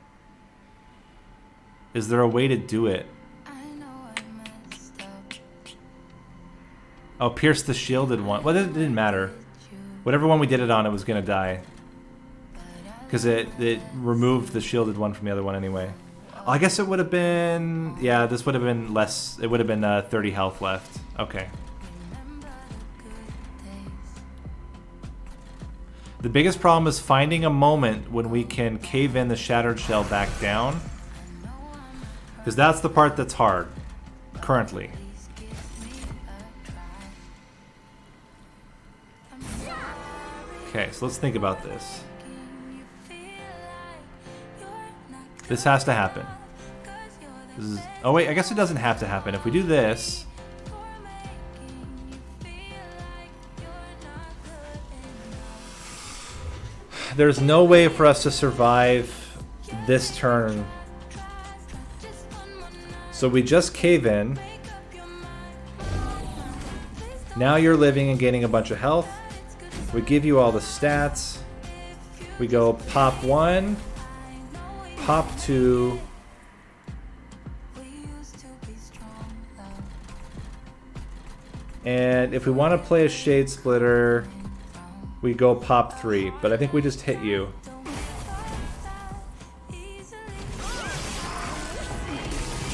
Is there a way to do it? Oh, pierce the shielded one. Well, it didn't matter. Whatever one we did it on, it was gonna die. Because it removed the shielded one from the other one anyway. Oh, I guess it would have been... Yeah, this would have been less... It would have been 30 health left. Okay. The biggest problem is finding a moment when we can cave in the Shattered Shell back down. Because that's the part that's hard. Currently. Okay, so let's think about this. This has to happen. This is, oh wait, I guess it doesn't have to happen. If we do this... There's no way for us to survive this turn. So we just cave in. Now you're living and gaining a bunch of health. We give you all the stats. We go pop 1, pop 2, and if we want to play a Shade Splitter, we go pop 3, but I think we just hit you.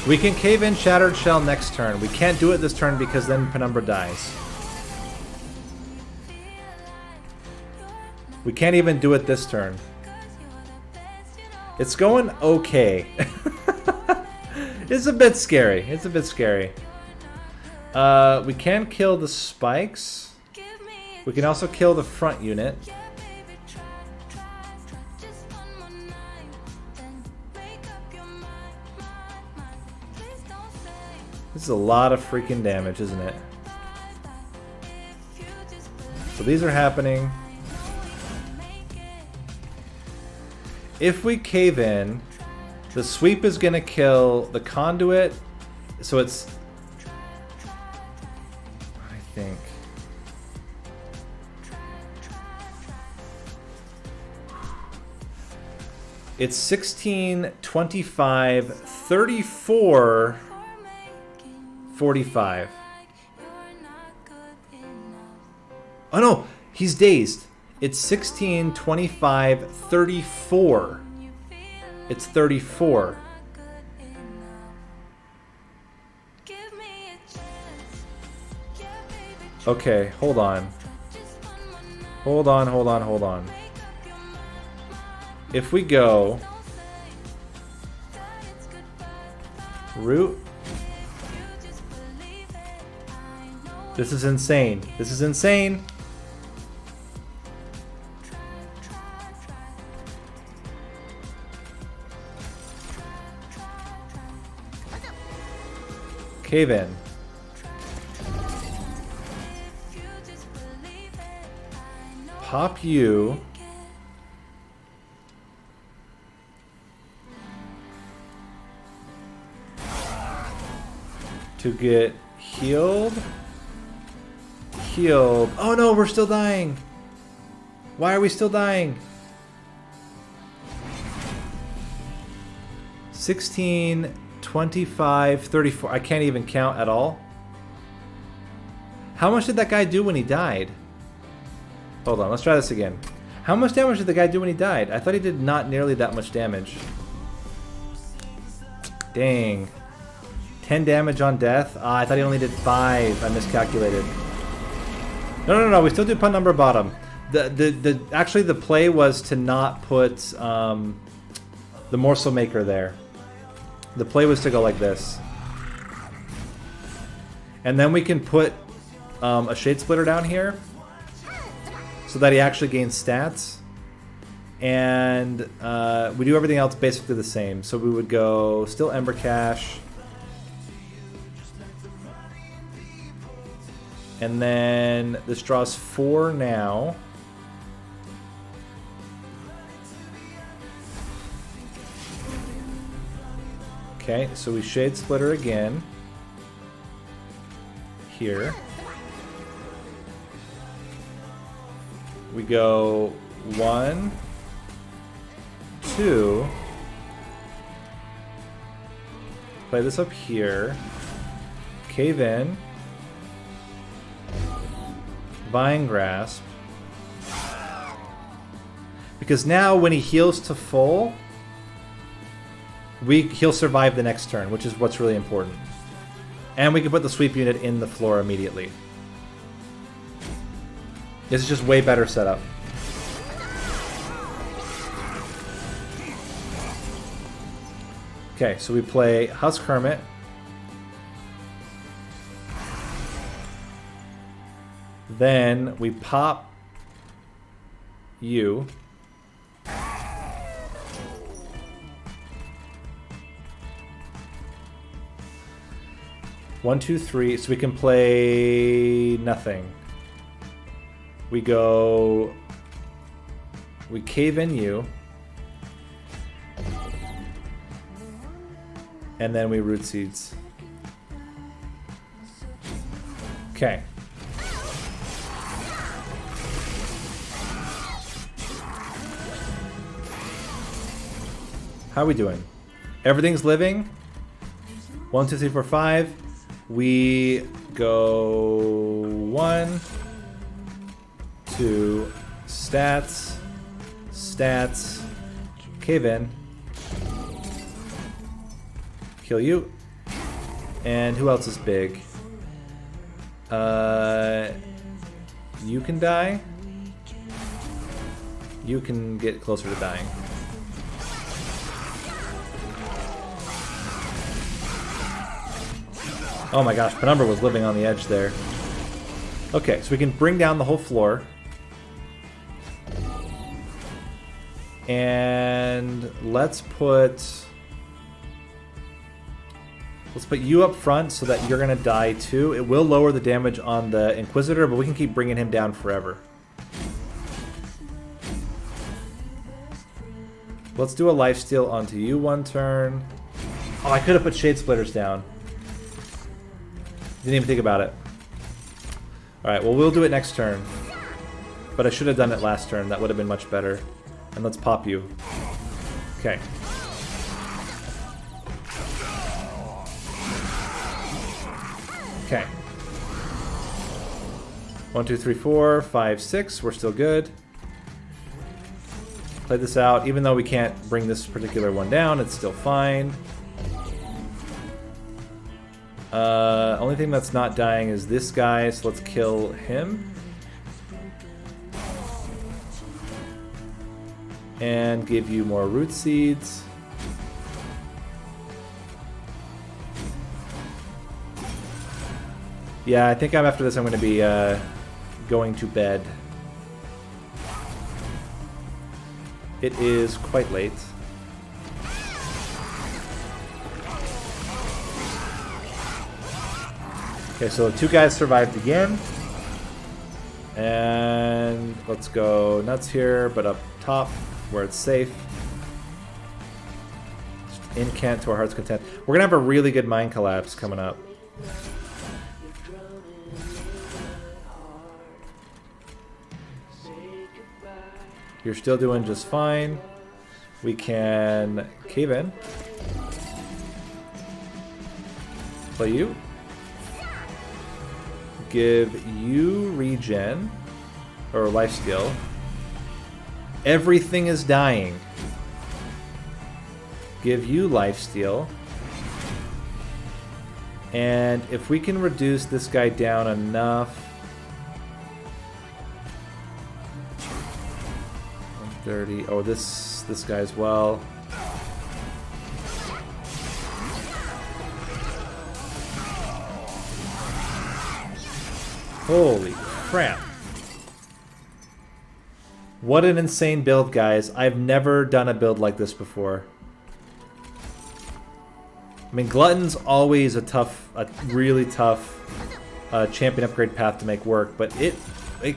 We can cave in Shattered Shell next turn. We can't do it this turn because then Penumbra dies. We can't even do it this turn. It's going okay. It's a bit scary. It's a bit scary. We can kill the spikes. We can also kill the front unit. This is a lot of freaking damage, isn't it? So these are happening. If we cave in, the sweep is going to kill the conduit, so it's... I think... It's 16, 25, 34, 45. Oh no, he's dazed. It's 16, 25, 34. It's 34. Okay, hold on. Hold on, hold on, hold on. If we go... Root. This is insane. This is insane. Cave in. Pop you. To get healed. Healed. Oh no, we're still dying. Why are we still dying? 16, 25, 34. I can't even count at all. How much did that guy do when he died? Hold on, let's try this again. How much damage did the guy do when he died? I thought he did not nearly that much damage. Dang. 10 damage on death? Ah, I thought he only did 5. I miscalculated. No, we still do Penumbra bottom. Actually, the play was to not put the morsel maker there. The play was to go like this. And then we can put a shade splitter down here so that he actually gains stats. And we do everything else basically the same. So we would go still Ember Cache. And then this draws 4 now. Okay, so we Shade Splitter again. Here. We go 1, 2. Play this up here. Cave in. Vine Grasp. Because now when he heals to full, he'll survive the next turn, which is what's really important. And we can put the sweep unit in the floor immediately. This is just way better setup. Okay, so we play Husk Hermit. Then we pop you. One, two, three. So we can play nothing. We go. We cave in you. And then we root seeds. Okay. How are we doing? Everything's living. 1, 2, 3, 4, 5. We go 1, 2, stats, stats, cave in, kill you, and who else is big? You can die. You can get closer to dying. Oh my gosh, Penumbra was living on the edge there. Okay, so we can bring down the whole floor. And let's put you up front so that you're gonna die too. It will lower the damage on the Inquisitor, but we can keep bringing him down forever. Let's do a lifesteal onto you 1 turn. Oh, I could have put Shade Splitters down. Didn't even think about it. Alright, well, we'll do it next turn. But I should have done it last turn. That would have been much better. And let's pop you. Okay. Okay. 1, 2, 3, 4, 5, 6. We're still good. Play this out. Even though we can't bring this particular one down, it's still fine. Only thing that's not dying is this guy, so let's kill him. And give you more root seeds. Yeah, I think after this I'm going to be going to bed. It is quite late. Okay, so 2 guys survived again. And let's go nuts here, but up top where it's safe. Just incant to our heart's content. We're going to have a really good Mind Collapse coming up. You're still doing just fine. We can cave in. Play you. give you regen, or lifesteal. Everything is dying. Give you lifesteal. And if we can reduce this guy down enough... 130. Oh, this guy as well. Holy crap. What an insane build, guys. I've never done a build like this before. I mean, Glutton's always a really tough champion upgrade path to make work, but it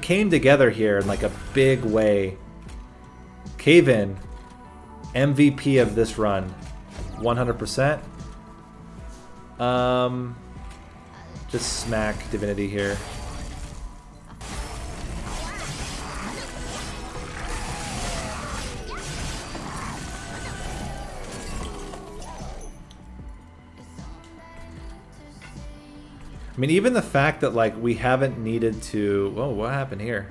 came together here in like a big way. Cave-In, MVP of this run, 100%. Just smack Divinity here. I mean, even the fact that, like, we haven't needed to... Whoa, what happened here?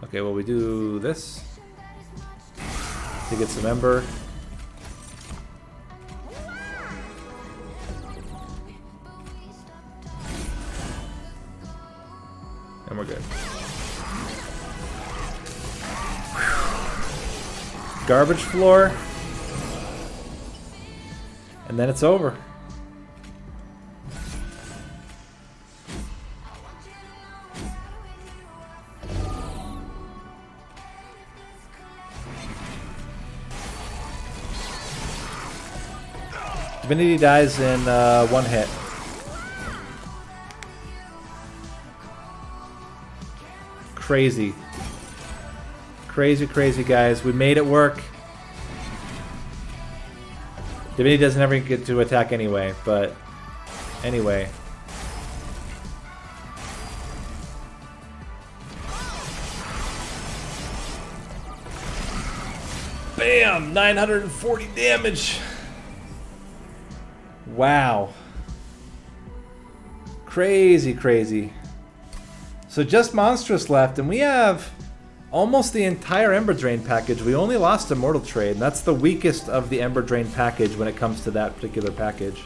Okay, well, we do this to get some Ember. And we're good. Garbage floor. And then it's over. Divinity dies in one hit. Crazy. Crazy, crazy, guys. We made it work. Divinity doesn't ever get to attack anyway, but anyway. Bam! 940 damage! Wow. Crazy, crazy. So just Monstrous left, and we have almost the entire Ember Drain package. We only lost Immortal Trade, and that's the weakest of the Ember Drain package when it comes to that particular package.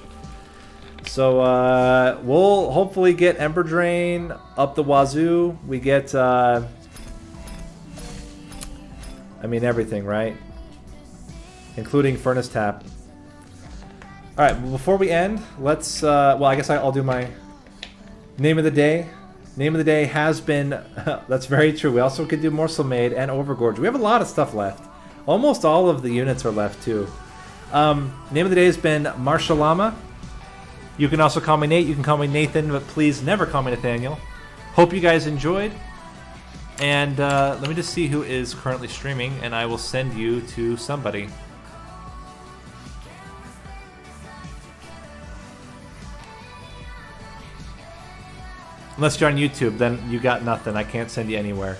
So we'll hopefully get Ember Drain up the wazoo. We get, I mean, everything, right? Including Furnace Tap. Alright, well, before we end, let's, well, I guess I'll do my name of the day. Name of the day has been, that's very true. We also could do Morsel Maid and Overgorge. We have a lot of stuff left. Almost all of the units are left, too. Name of the day has been Marshalama. You can also call me Nate. You can call me Nathan, but please never call me Nathaniel. Hope you guys enjoyed. And let me just see who is currently streaming, and I will send you to somebody. Unless you're on YouTube, then you got nothing. I can't send you anywhere.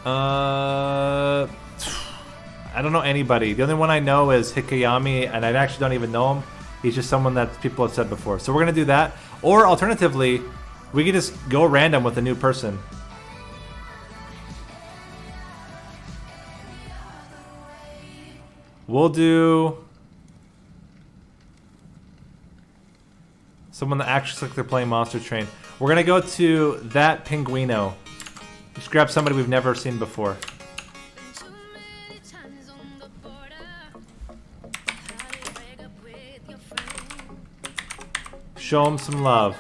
I don't know anybody. The only one I know is Hikayami, and I actually don't even know him. He's just someone that people have said before. So we're going to do that. Or alternatively, we could just go random with a new person. We'll do... someone that actually looks like they're playing Monster Train. We're going to go to that Pinguino. Just grab somebody we've never seen before. Show him some love.